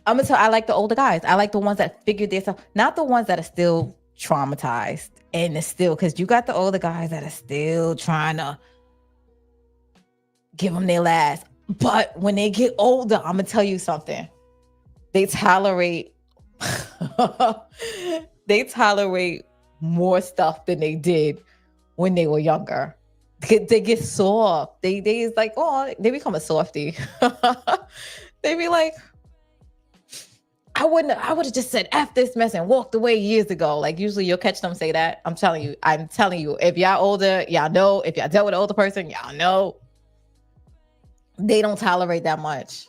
I'm gonna tell. I like the older guys. I like the ones that figured this out, not the ones that are still traumatized and it's still, because you got the older guys that are still trying to give them their last. But when they get older, I'm gonna tell you something. They tolerate. They tolerate more stuff than they did when they were younger. They get soft. They is like, oh, they become a softie. They be like, I would have just said F this mess and walked away years ago. Like usually you'll catch them say that. I'm telling you, if y'all older, y'all know. If y'all dealt with an older person, y'all know. They don't tolerate that much.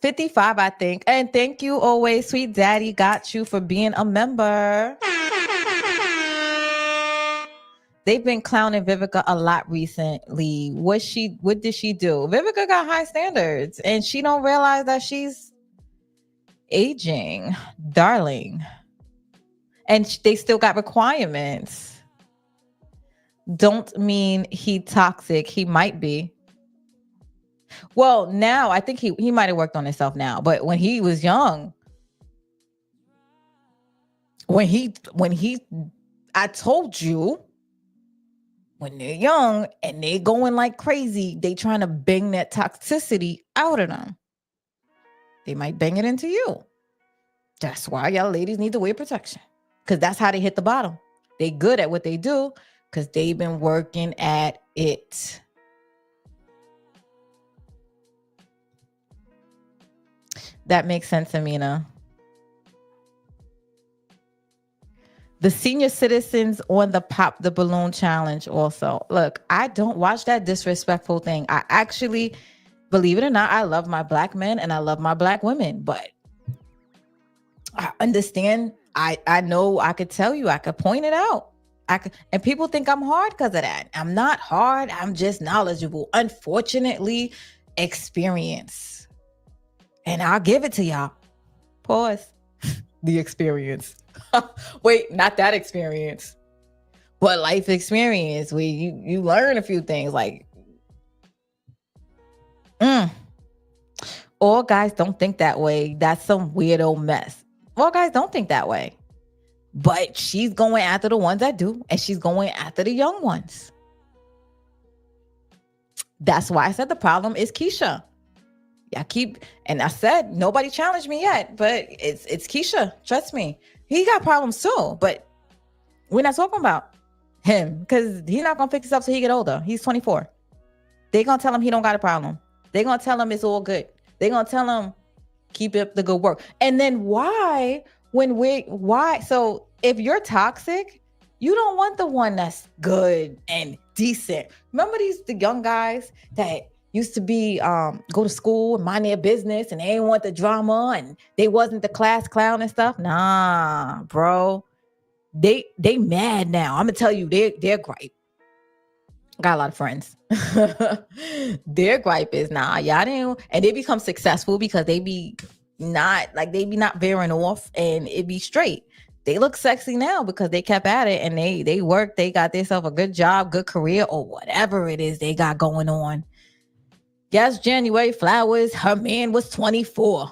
55, I think. And thank you always, sweet daddy got you for being a member. They've been clowning Vivica a lot recently. What did she do? Vivica got high standards and she don't realize that she's aging, darling. And they still got requirements. Don't mean he toxic. He might be. Well, now I think he might have worked on himself now, but when he was young, when he I told you, when they're young and they going like crazy, they trying to bang that toxicity out of them. They might bang it into you. That's why y'all ladies need to wear protection, because that's how they hit the bottom. They good at what they do because they've been working at it. That makes sense, Amina. The senior citizens on the Pop the Balloon challenge also. Look, I don't watch that disrespectful thing. I actually, believe it or not, I love my black men and I love my black women, but I understand. I know I could tell you, I could point it out. And people think I'm hard because of that. I'm not hard. I'm just knowledgeable. Unfortunately, experience. And I'll give it to y'all. Pause. The experience. Wait, not that experience, but life experience where you learn a few things like all guys don't think that way. That's some weirdo mess. All guys don't think that way. But she's going after the ones that do, and she's going after the young ones. That's why I said the problem is Keyshia. And I said nobody challenged me yet, but it's Keyshia. Trust me. He got problems too, but we're not talking about him because he's not gonna fix himself till he get older. He's 24. They gonna tell him he don't got a problem. They gonna tell him it's all good. They gonna tell him keep up the good work. And then why? So if you're toxic, you don't want the one that's good and decent. Remember the young guys that used to be go to school and mind their business and they didn't want the drama and they wasn't the class clown and stuff? Nah, bro. They mad now. I'm gonna tell you, their gripe. Got a lot of friends. Their gripe is y'all didn't, and they become successful because they be not veering off and it be straight. They look sexy now because they kept at it and they worked, they got themselves a good job, good career, or whatever it is they got going on. Yes, January Flowers, her man was 24.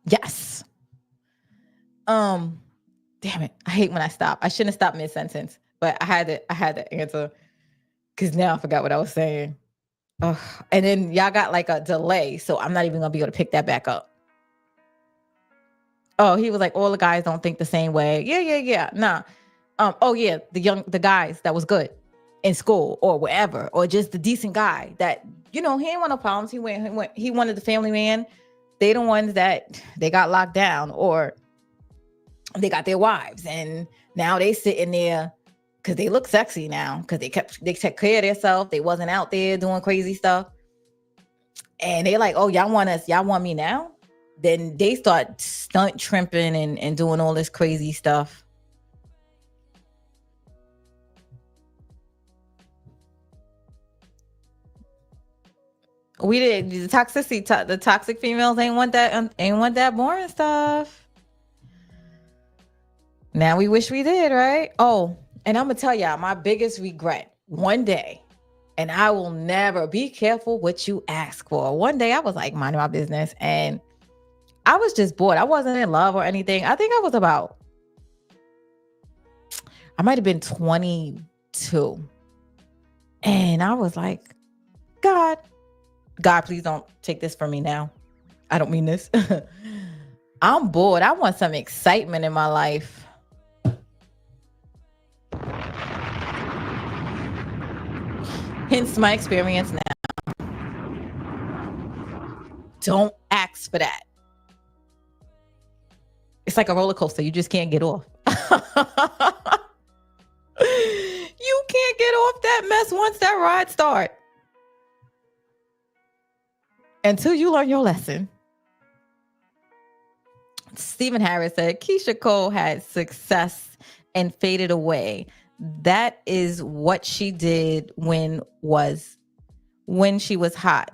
Yes. Damn it. I hate when I stop. I shouldn't have stopped mid-sentence, but I had to answer because now I forgot what I was saying. Ugh. And then y'all got like a delay, so I'm not even gonna be able to pick that back up. Oh, he was like, all the guys don't think the same way. Yeah. Nah. Oh yeah, the guys that was good in school or wherever, or just the decent guy that, he ain't want no problems. He wanted the family man. They the ones that they got locked down or they got their wives and now they sitting there because they look sexy now because they took care of themselves. They wasn't out there doing crazy stuff. And they like, oh, y'all want me now? Then they start stunt trimping and doing all this crazy stuff. We did the toxicity. The toxic females ain't want that boring stuff. Now we wish we did, right? Oh, and I'm gonna tell y'all my biggest regret one day, and I will never be careful what you ask for. One day I was like minding my business, and I was just bored. I wasn't in love or anything. I think I might have been 22, and I was like, God, please don't take this from me now. I don't mean this. I'm bored. I want some excitement in my life. Hence my experience now. Don't ask for that. It's like a roller coaster. You just can't get off. You can't get off that mess once that ride starts. Until you learn your lesson. Stephen Harris said, Keyshia Cole had success and faded away. That is what she did when she was hot.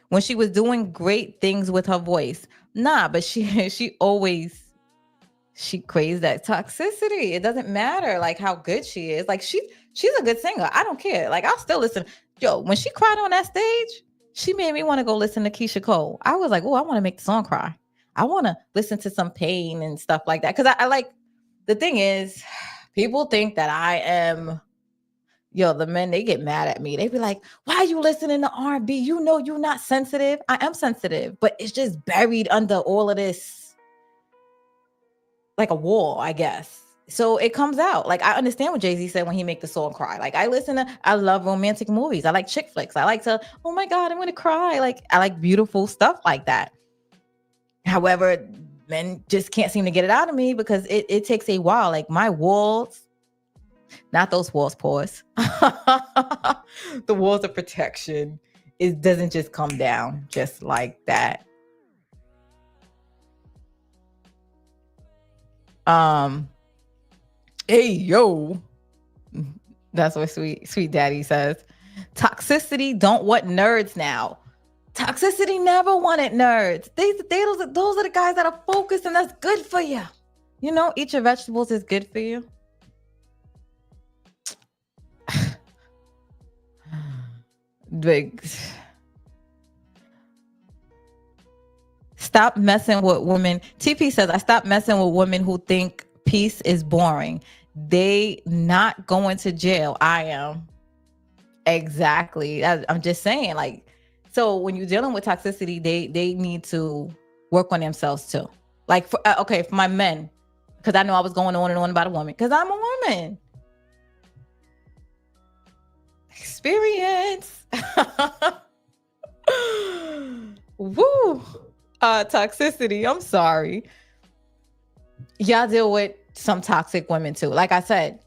When she was doing great things with her voice. Nah, but she craves that toxicity. It doesn't matter like how good she is. Like she's a good singer. I don't care. Like I'll still listen. Yo, when she cried on that stage, she made me want to go listen to Keyshia Cole. I was like, oh, I want to make the song cry. I want to listen to some Pain and stuff like that. Because I like, the thing is, people think that I am, the men, they get mad at me. They be like, why are you listening to R&B? You know you're not sensitive. I am sensitive, but it's just buried under all of this, like a wall, I guess. So it comes out. Like I understand what Jay-Z said when he make the song cry. Like I love romantic movies. I like chick flicks. I like to, oh my God, I'm gonna cry. Like I like beautiful stuff like that. However, men just can't seem to get it out of me because it takes a while. Like my walls, not those walls, pause. The walls of protection, it doesn't just come down just like that. Hey yo, that's what sweet daddy says. Toxicity don't want nerds now. Toxicity never wanted nerds. Those are the guys that are focused, and that's good for you. You know, eat your vegetables is good for you. Big. Stop messing with women. TP says, I stopped messing with women who think peace is boring. They not going to jail. I am. Exactly. I'm just saying, like, so when you're dealing with toxicity, they need to work on themselves too. Like, for my men, because I know I was going on and on about a woman, because I'm a woman. Experience. Woo. Toxicity. I'm sorry. Y'all deal with some toxic women too. Like I said,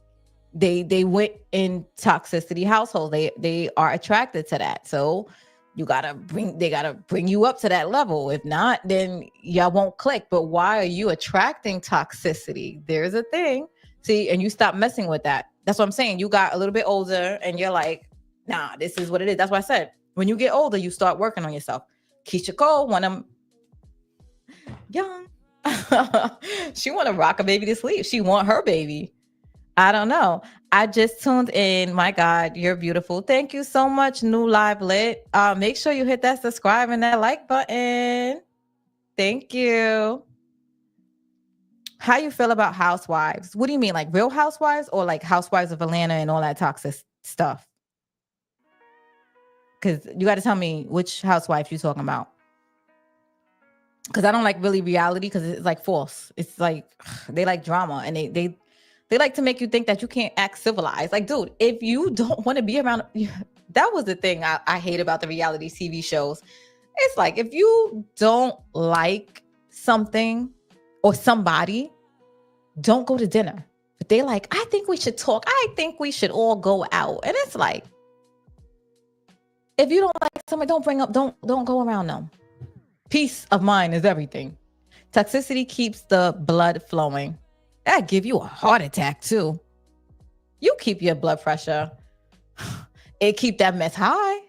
they went in toxicity households. They are attracted to that. So they gotta bring you up to that level. If not, then y'all won't click. But why are you attracting toxicity? There's a thing. See, and you stop messing with that. That's what I'm saying. You got a little bit older and you're like, nah, this is what it is. That's why I said, when you get older, you start working on yourself. Keyshia Cole, one of them young. She want to rock a baby to sleep. She want her baby. I don't know. I just tuned in. My God, you're beautiful. Thank you so much, New Live Lit. Make sure you hit that subscribe and that like button. Thank you. How you feel about housewives? What do you mean, like Real Housewives or like Housewives of Atlanta and all that toxic stuff? Because you got to tell me which housewife you're talking about. Because I don't like really reality, because it's like false. It's like they like drama, and they like to make you think that you can't act civilized. Like, dude, if you don't want to be around, that was the thing I hate about the reality TV shows. It's like, if you don't like something or somebody, don't go to dinner. But they like, I think we should talk. I think we should all go out. And it's like, if you don't like somebody, don't go around them. Peace of mind is everything. Toxicity keeps the blood flowing. That give you a heart attack too. You keep your blood pressure. It keep that mess high.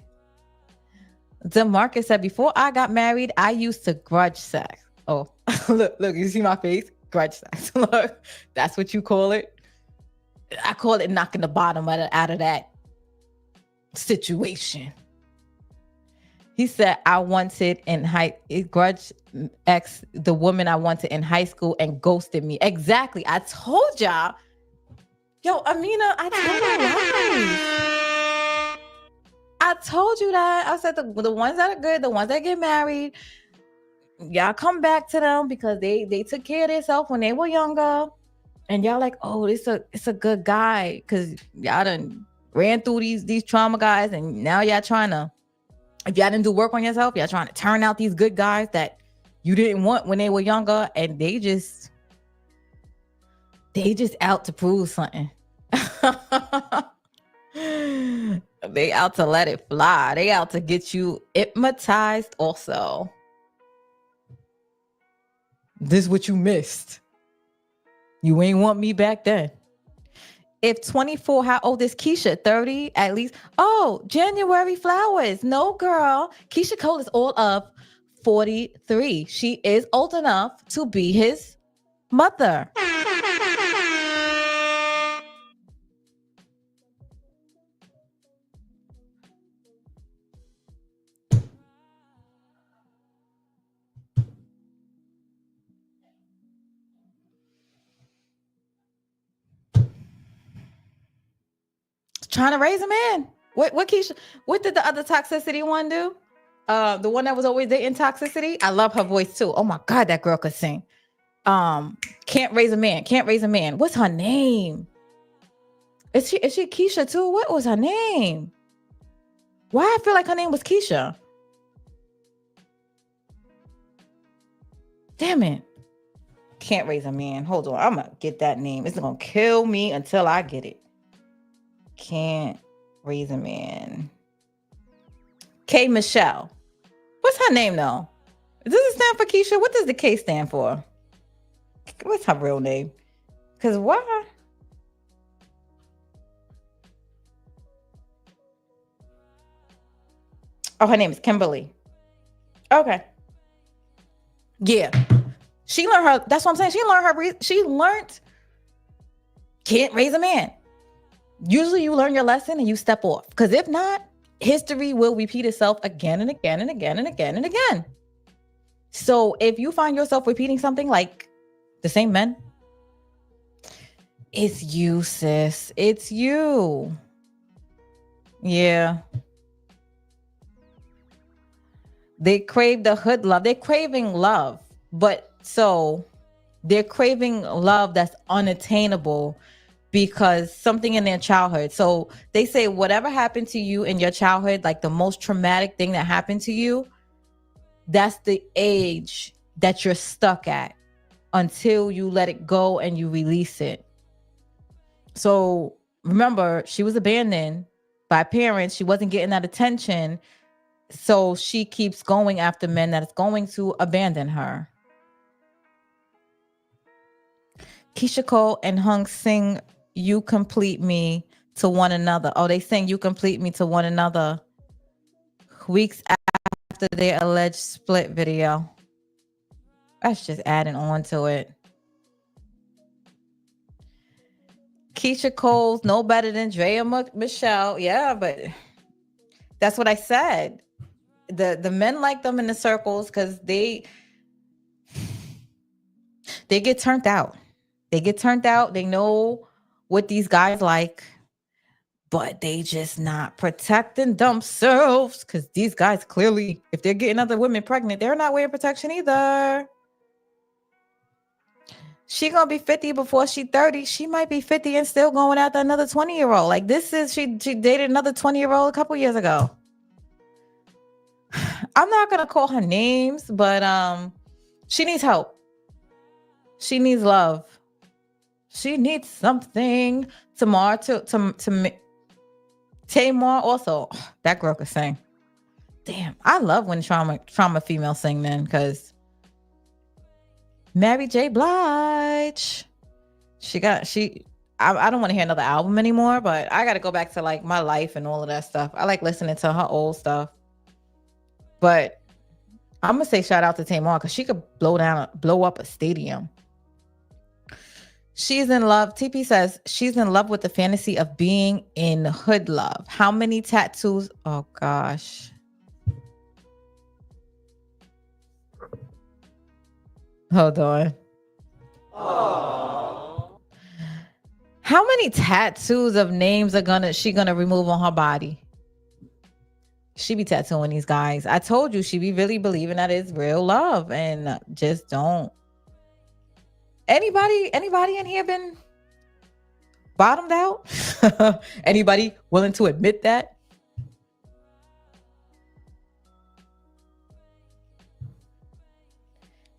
DeMarcus said, before I got married, I used to grudge sex. Oh, look, you see my face? Grudge sex. Look, that's what you call it. I call it knocking the bottom out of that situation. He said, I wanted grudge ex, the woman I wanted in high school, and ghosted me. Exactly. I told y'all. Yo, Amina, I told you that. I said the ones that are good, the ones that get married, y'all come back to them because they took care of themselves when they were younger. And y'all like, oh, it's a good guy, because y'all done ran through these trauma guys, and now y'all trying to, if y'all didn't do work on yourself, y'all trying to turn out these good guys that you didn't want when they were younger, and they just out to prove something. They out to let it fly. They out to get you hypnotized also. This is what you missed. You ain't want me back then. If 24, how old is Keyshia? 30 at least. Oh, January flowers. No, girl. Keyshia Cole is all of 43. She is old enough to be his mother. Trying to raise a man. What Keyshia? What did the other toxicity one do? The one that was always dating toxicity. I love her voice too. Oh my god, that girl could sing. Can't raise a man. Can't raise a man. What's her name? Is she Keyshia too? What was her name? Why I feel like her name was Keyshia? Damn it. Can't raise a man. Hold on. I'm gonna get that name. It's gonna kill me until I get it. Can't raise a man. K Michelle. What's her name though? Does it stand for Keyshia? What does the K stand for? What's her real name? Because why? Oh, her name is Kimberly. Okay. Yeah. She learned her. That's what I'm saying. She learned can't raise a man. Usually you learn your lesson and you step off. Because if not, history will repeat itself again and again and again and again and again. So if you find yourself repeating something like the same men, it's you, sis. It's you. Yeah. They crave the hood love. They're craving love. But so they're craving love that's unattainable because something in their childhood. So they say whatever happened to you in your childhood, like the most traumatic thing that happened to you, that's the age that you're stuck at until you let it go and you release it. So remember, she was abandoned by parents. She wasn't getting that attention. So she keeps going after men that is going to abandon her. Keyshia Cole and Hunxho sing You Complete Me to one another. Oh, they sing You Complete Me to one another weeks after their alleged split video. That's just adding on to it. Keyshia Cole's no better than Drea Michelle. Yeah, but that's what I said. The men like them in the circles because they get turned out. They get turned out. They know what these guys like, but they just not protecting themselves because these guys clearly, if they're getting other women pregnant, they're not wearing protection either. She gonna be 50 before she 30. She might be 50 and still going after another 20-year-old. Like this is she dated another 20-year-old a couple years ago. I'm not gonna call her names, but she needs help. She needs love. She needs something. Tamar to Tamar also. That girl could sing. Damn, I love when trauma female sing then, because Mary J. Blige. I don't want to hear another album anymore, but I gotta go back to like my life and all of that stuff. I like listening to her old stuff. But I'm gonna say shout out to Tamar because she could blow up a stadium. She's in love. TP says she's in love with the fantasy of being in hood love. How many tattoos? Oh gosh. Hold on. Aww. How many tattoos of names she gonna remove on her body? She be tattooing these guys. I told you she be really believing that it's real love and just don't. Anybody in here been bottomed out? Anybody willing to admit that?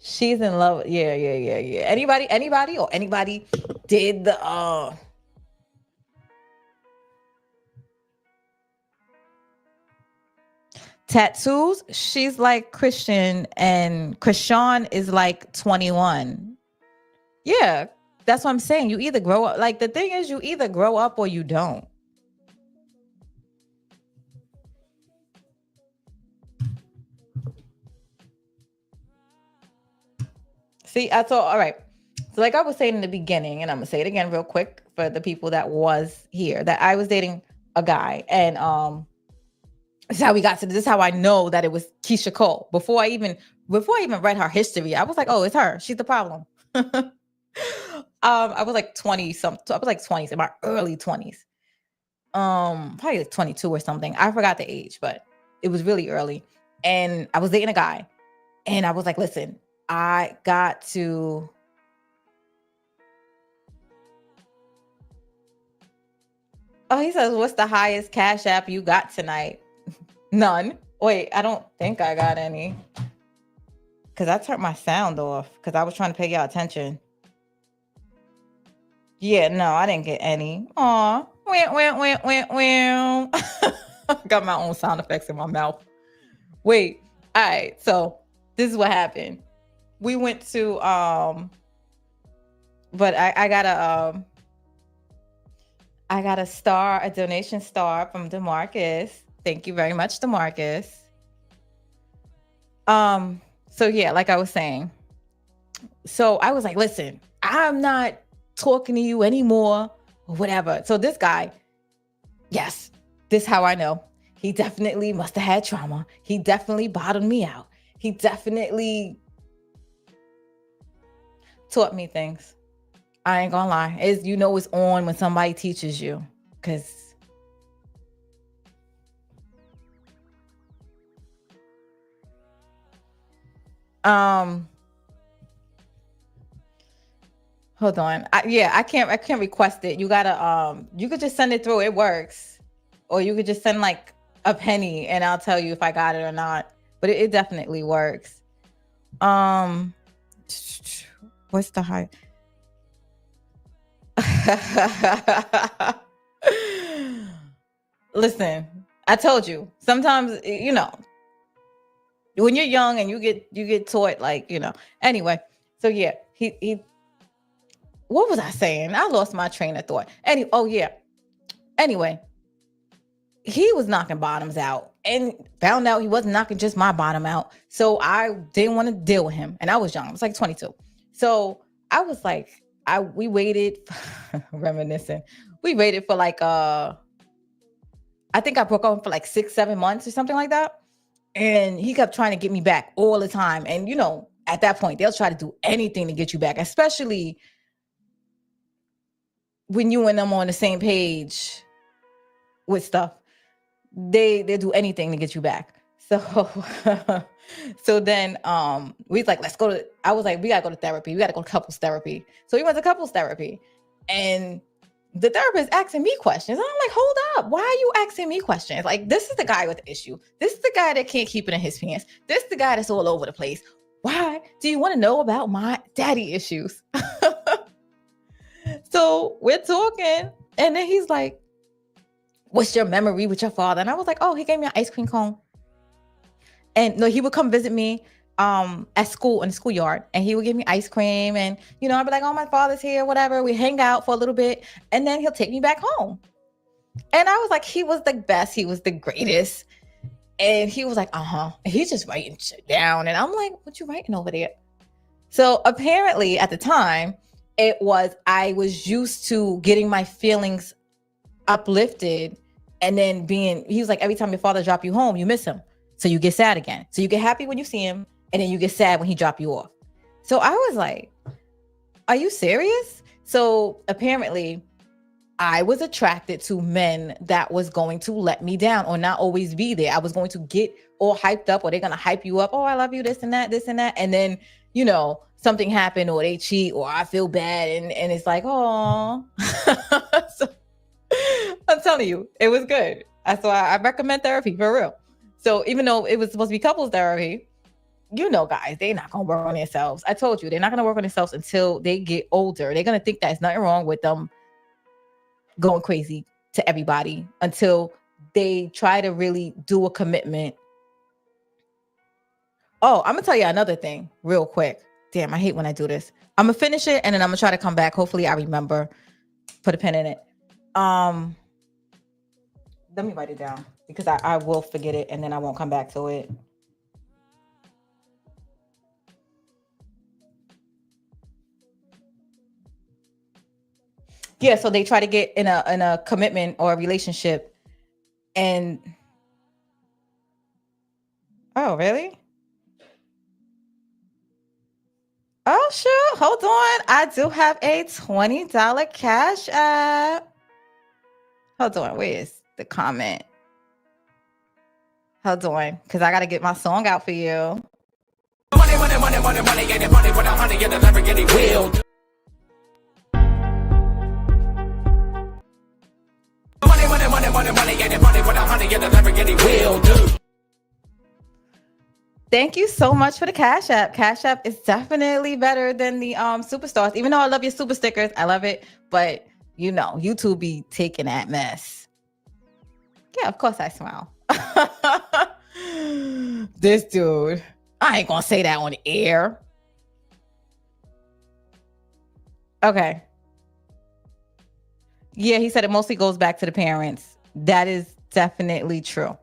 She's in love. Yeah. Anybody did the tattoos? She's like Christian and Krishan is like 21. Yeah, That's what I'm saying. You either grow up. Like the thing is, you either grow up or you don't. See, I thought, all right. So, like I was saying in the beginning, and I'm gonna say it again real quick for the people that was here, that I was dating a guy, and this is how we got to this. Is how I know that it was Keyshia Cole. Before I even read her history, I was like, oh, it's her. She's the problem. I was like 20 something. I was like 20s in my early 20s. Probably like 22 or something. I forgot the age, but it was really early. And I was dating a guy, and I was like, listen, I got to. Oh, he says, what's the highest cash app you got tonight? None. Wait, I don't think I got any. Because I turned my sound off because I was trying to pay y'all attention. Yeah, no, I didn't get any. Aw. Got my own sound effects in my mouth. Wait. All right. So this is what happened. We went to but I got a donation star from DeMarcus. Thank you very much, DeMarcus. So yeah, like I was saying. So I was like, listen, I'm not talking to you anymore or whatever. So this guy, yes, this is how I know. He definitely must have had trauma. He definitely bottomed me out. He definitely taught me things. I ain't gonna lie. It's on when somebody teaches you. Cause hold on. I can't request it. You gotta you could just send it through. It works. Or you could just send like a penny and I'll tell you if I got it or not. But it definitely works. What's the high? Listen, I told you. Sometimes, when you're young and you get taught, like, Anyway, so yeah, he what was I saying? I lost my train of thought. Anyway, he was knocking bottoms out and found out he wasn't knocking just my bottom out. So I didn't want to deal with him. And I was young. I was like 22. So I was like, we waited, reminiscing. We waited for like, I think I broke up for like 6-7 months or something like that. And he kept trying to get me back all the time. And, at that point, they'll try to do anything to get you back, especially when you and them on the same page with stuff. They do anything to get you back. So then we was like, I was like, we gotta go to therapy. We gotta go to couples therapy. So we went to couples therapy, and the therapist asking me questions. And I'm like, hold up, why are you asking me questions? Like, this is the guy with the issue. This is the guy that can't keep it in his pants. This is the guy that's all over the place. Why do you want to know about my daddy issues? So we're talking, and then he's like, what's your memory with your father? And I was like, oh, he gave me an ice cream cone. And no, he would come visit me at school, in the schoolyard, and he would give me ice cream. And, I'd be like, oh, my father's here, whatever. We hang out for a little bit, and then he'll take me back home. And I was like, he was the best. He was the greatest. And he was like, he's just writing shit down. And I'm like, what you writing over there? So apparently at the time, I was used to getting my feelings uplifted, and then he was like, every time your father drop you home, you miss him. So you get sad again. So you get happy when you see him, and then you get sad when he drop you off. So I was like, are you serious? So apparently I was attracted to men that was going to let me down or not always be there. I was going to get all hyped up, or they're going to hype you up. Oh, I love you, this and that. And then, something happened, or they cheat, or I feel bad. And it's like, oh, so I'm telling you, it was good. So I recommend therapy for real. So even though it was supposed to be couples therapy, guys, they're not going to work on themselves. I told you, they're not going to work on themselves until they get older. They're going to think that there's nothing wrong with them going crazy to everybody until they try to really do a commitment. Oh, I'm going to tell you another thing real quick. Damn, I hate when I do this. I'm gonna finish it and then I'm gonna try to come back. Hopefully I remember. Put a pin in it. Let me write it down because I will forget it and then I won't come back to it. Yeah, so they try to get in a commitment or a relationship, and oh really? Oh sure, hold on. I do have a $20 cash app. Hold on, where is the comment? Hold on, because I gotta get my song out for you. Money, money, money, money, money, get it, money with a honey, get the Lamborghini wheel. Money, money, money, money, money, get it, money with a honey, get the Lamborghini wheel. Thank you so much for the Cash App. Cash App is definitely better than the Superstars. Even though I love your super stickers, I love it. But you know, YouTube be taking that mess. Yeah, of course I smile. This dude. I ain't gonna say that on air. Okay. Yeah, he said it mostly goes back to the parents. That is definitely true.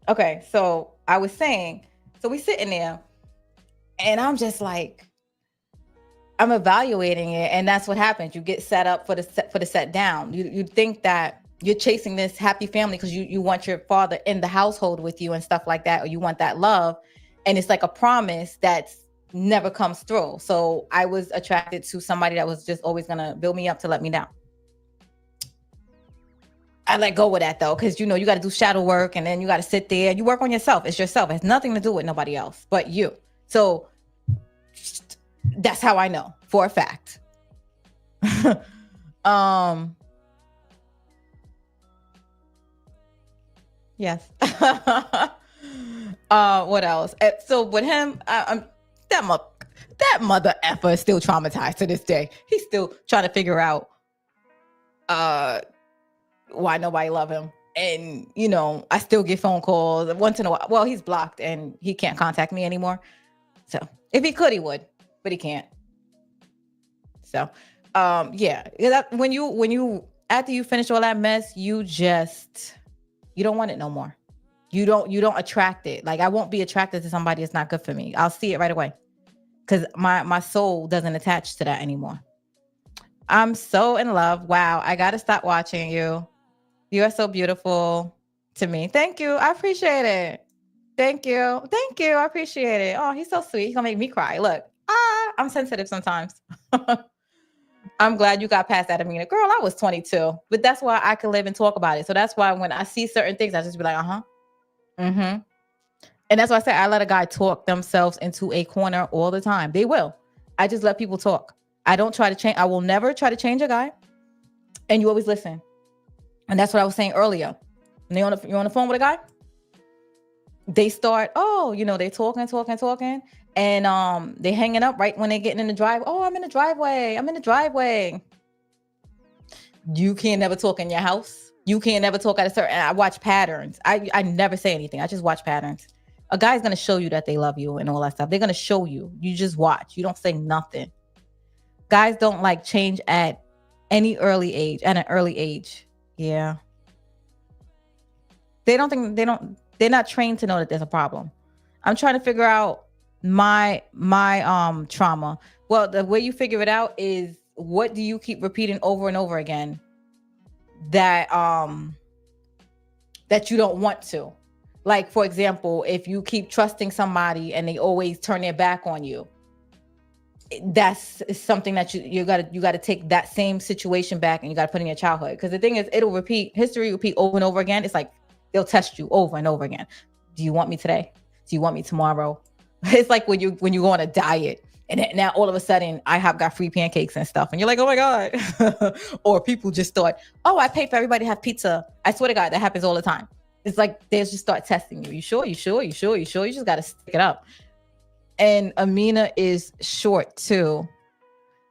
Okay, so I was saying, so we sitting there and I'm just like, I'm evaluating it, and that's what happens. You get set up for the set down. You think that you're chasing this happy family because you want your father in the household with you and stuff like that, or you want that love, and it's like a promise that's never comes through. So I was attracted to somebody that was just always gonna build me up to let me down. I let go of that though, because you know you got to do shadow work, and then you got to sit there. You work on yourself. It's yourself. It has nothing to do with nobody else but you. So that's how I know for a fact. Yes. What else? So with him, that mother effer is still traumatized to this day. He's still trying to figure out why nobody love him. And you know, I still get phone calls once in a while. Well, he's blocked and he can't contact me anymore. So if he could, he would, but he can't. So yeah, when you after you finish all that mess, you don't want it no more. You don't attract it. Like I won't be attracted to somebody that's not good for me. I'll see it right away because my soul doesn't attach to that anymore. I'm so in love. Wow, I gotta stop watching you. You are so beautiful to me. Thank you. I appreciate it. Thank you. Thank you. I appreciate it. Oh, he's so sweet. He's gonna make me cry. Look, I'm sensitive sometimes. I'm glad you got past that, Amina. Girl, I was 22, but that's why I can live and talk about it. So that's why when I see certain things, I just be like, mm-hmm. And that's why I say I let a guy talk themselves into a corner all the time. They will. I just let people talk. I don't try to change. I will never try to change a guy. And you always listen. And that's what I was saying earlier. When you're on the phone with a guy, they start, they talking. And they hanging up right when they getting in the drive. Oh, I'm in the driveway. You can't never talk in your house. You can't never talk at a certain. I watch patterns. I never say anything. I just watch patterns. A guy's gonna show you that they love you and all that stuff. They're gonna show you. You just watch. You don't say nothing. Guys don't like change at an early age. Yeah. They're not trained to know that there's a problem. I'm trying to figure out my trauma. Well, the way you figure it out is what do you keep repeating over and over again that you don't want to. Like, for example, if you keep trusting somebody and they always turn their back on you, that's something that you got to take that same situation back and you got to put in your childhood. Because the thing is, history repeat over and over again. It's like they'll test you over and over again. Do you want me today? Do you want me tomorrow? It's like when you go on a diet and now all of a sudden IHOP got free pancakes and stuff. And you're like, oh my God. Or people just thought, oh, I paid for everybody to have pizza. I swear to God, that happens all the time. It's like they just start testing you. You sure? You just got to stick it up. And Amina is short too,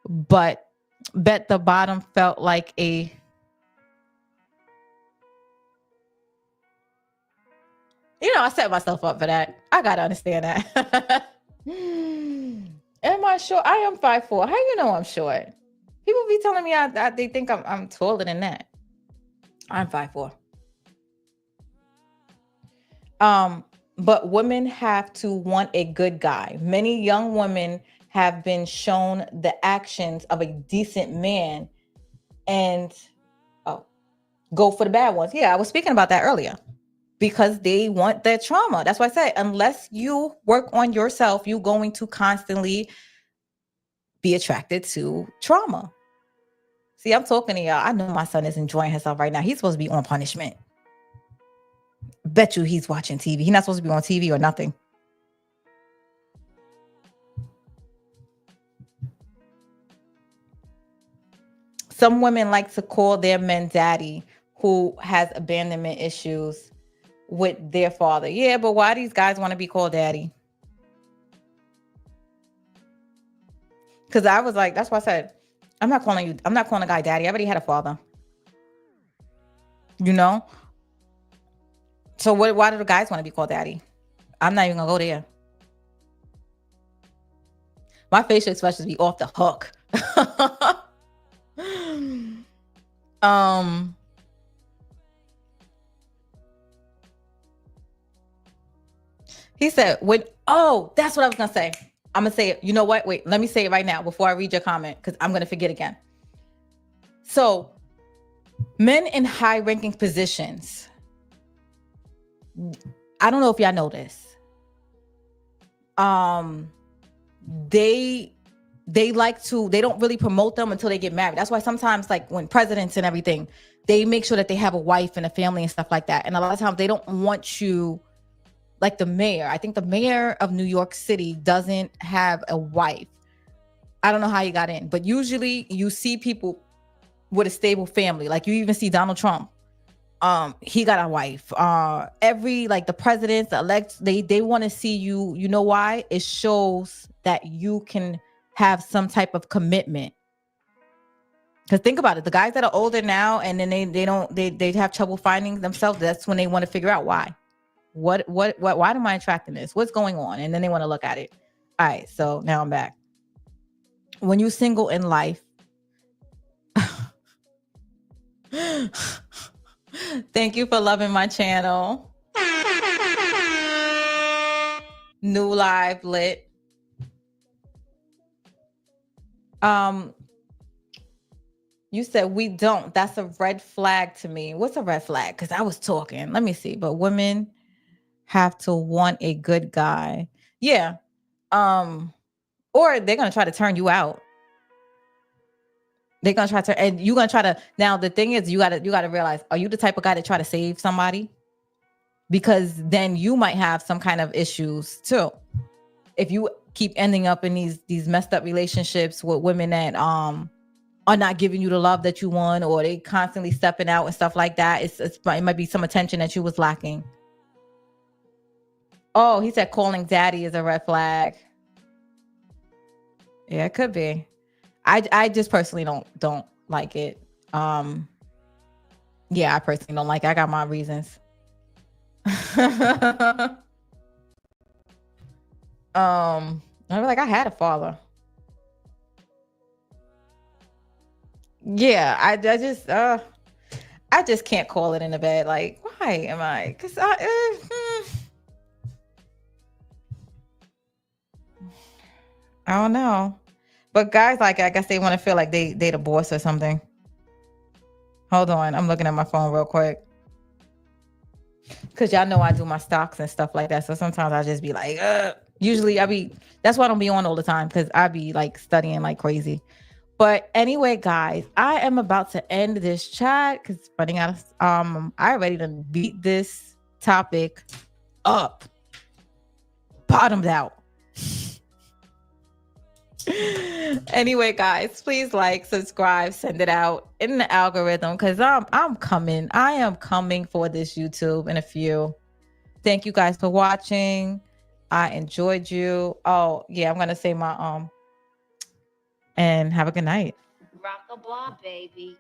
but bet the bottom felt like I set myself up for that. I gotta understand that. Am I short? I am 5'4". How you know I'm short? People be telling me they think I'm taller than that. I'm 5'4". But women have to want a good guy. Many young women have been shown the actions of a decent man and go for the bad ones. Yeah, I was speaking about that earlier. Because they want that trauma. That's why I said, unless you work on yourself, you're going to constantly be attracted to trauma. See, I'm talking to y'all. I know my son is enjoying himself right now. He's supposed to be on punishment. Bet you he's watching TV. He's not supposed to be on TV or nothing. Some women like to call their men daddy who has abandonment issues with their father. Yeah, but why these guys want to be called daddy? Because I was like, that's why I said, I'm not calling a guy daddy. I already had a father. So why do the guys want to be called daddy? I'm not even gonna go there. My facial expressions be off the hook. He said, that's what I was gonna say. I'm gonna say it. You know what? Wait, let me say it right now before I read your comment, because I'm gonna forget again. So, men in high-ranking positions. I don't know if y'all know this. They don't really promote them until they get married. That's why sometimes, like when presidents and everything, they make sure that they have a wife and a family and stuff like that. And a lot of times they don't want you. Like the mayor, I think the mayor of New York City doesn't have a wife. I don't know how he got in, but usually you see people with a stable family. Like you even see Donald Trump. He got a wife. The presidents, the elects, they want to see you. You know why? It shows that you can have some type of commitment. Because think about it, the guys that are older now and then they have trouble finding themselves. That's when they want to figure out why. Why am I attracting this? What's going on? And then they want to look at it. All right, so now I'm back. When you're single in life, thank you for loving my channel. New live lit. You said we don't. That's a red flag to me. What's a red flag? Because I was talking. Let me see. But women have to want a good guy. Yeah. Or they're gonna try to turn you out. They're gonna try to, and you're gonna try to. Now the thing is, you gotta realize, are you the type of guy that try to save somebody? Because then you might have some kind of issues too. If you keep ending up in these messed up relationships with women that are not giving you the love that you want, or they constantly stepping out and stuff like that, it might be some attention that you was lacking. Oh, he said calling daddy is a red flag. Yeah, it could be. I just personally don't like it. Yeah, I personally don't like it. I got my reasons. I was like, I had a father. Yeah, I just can't call it in the bed. Like, why am I? Because I don't know. But guys, like, I guess they want to feel like they the boss or something. Hold on, I'm looking at my phone real quick. Because y'all know I do my stocks and stuff like that. So sometimes I just be like, usually that's why I don't be on all the time, because I be like studying like crazy. But anyway, guys, I am about to end this chat because it's running out of I ready to beat this topic up. Bottomed out. Anyway, guys, please like, subscribe, send it out in the algorithm, because I'm coming. I am coming for this YouTube in a few. Thank you guys for watching. I enjoyed you. Oh yeah, I'm gonna say my and have a good night. Rock a block, baby.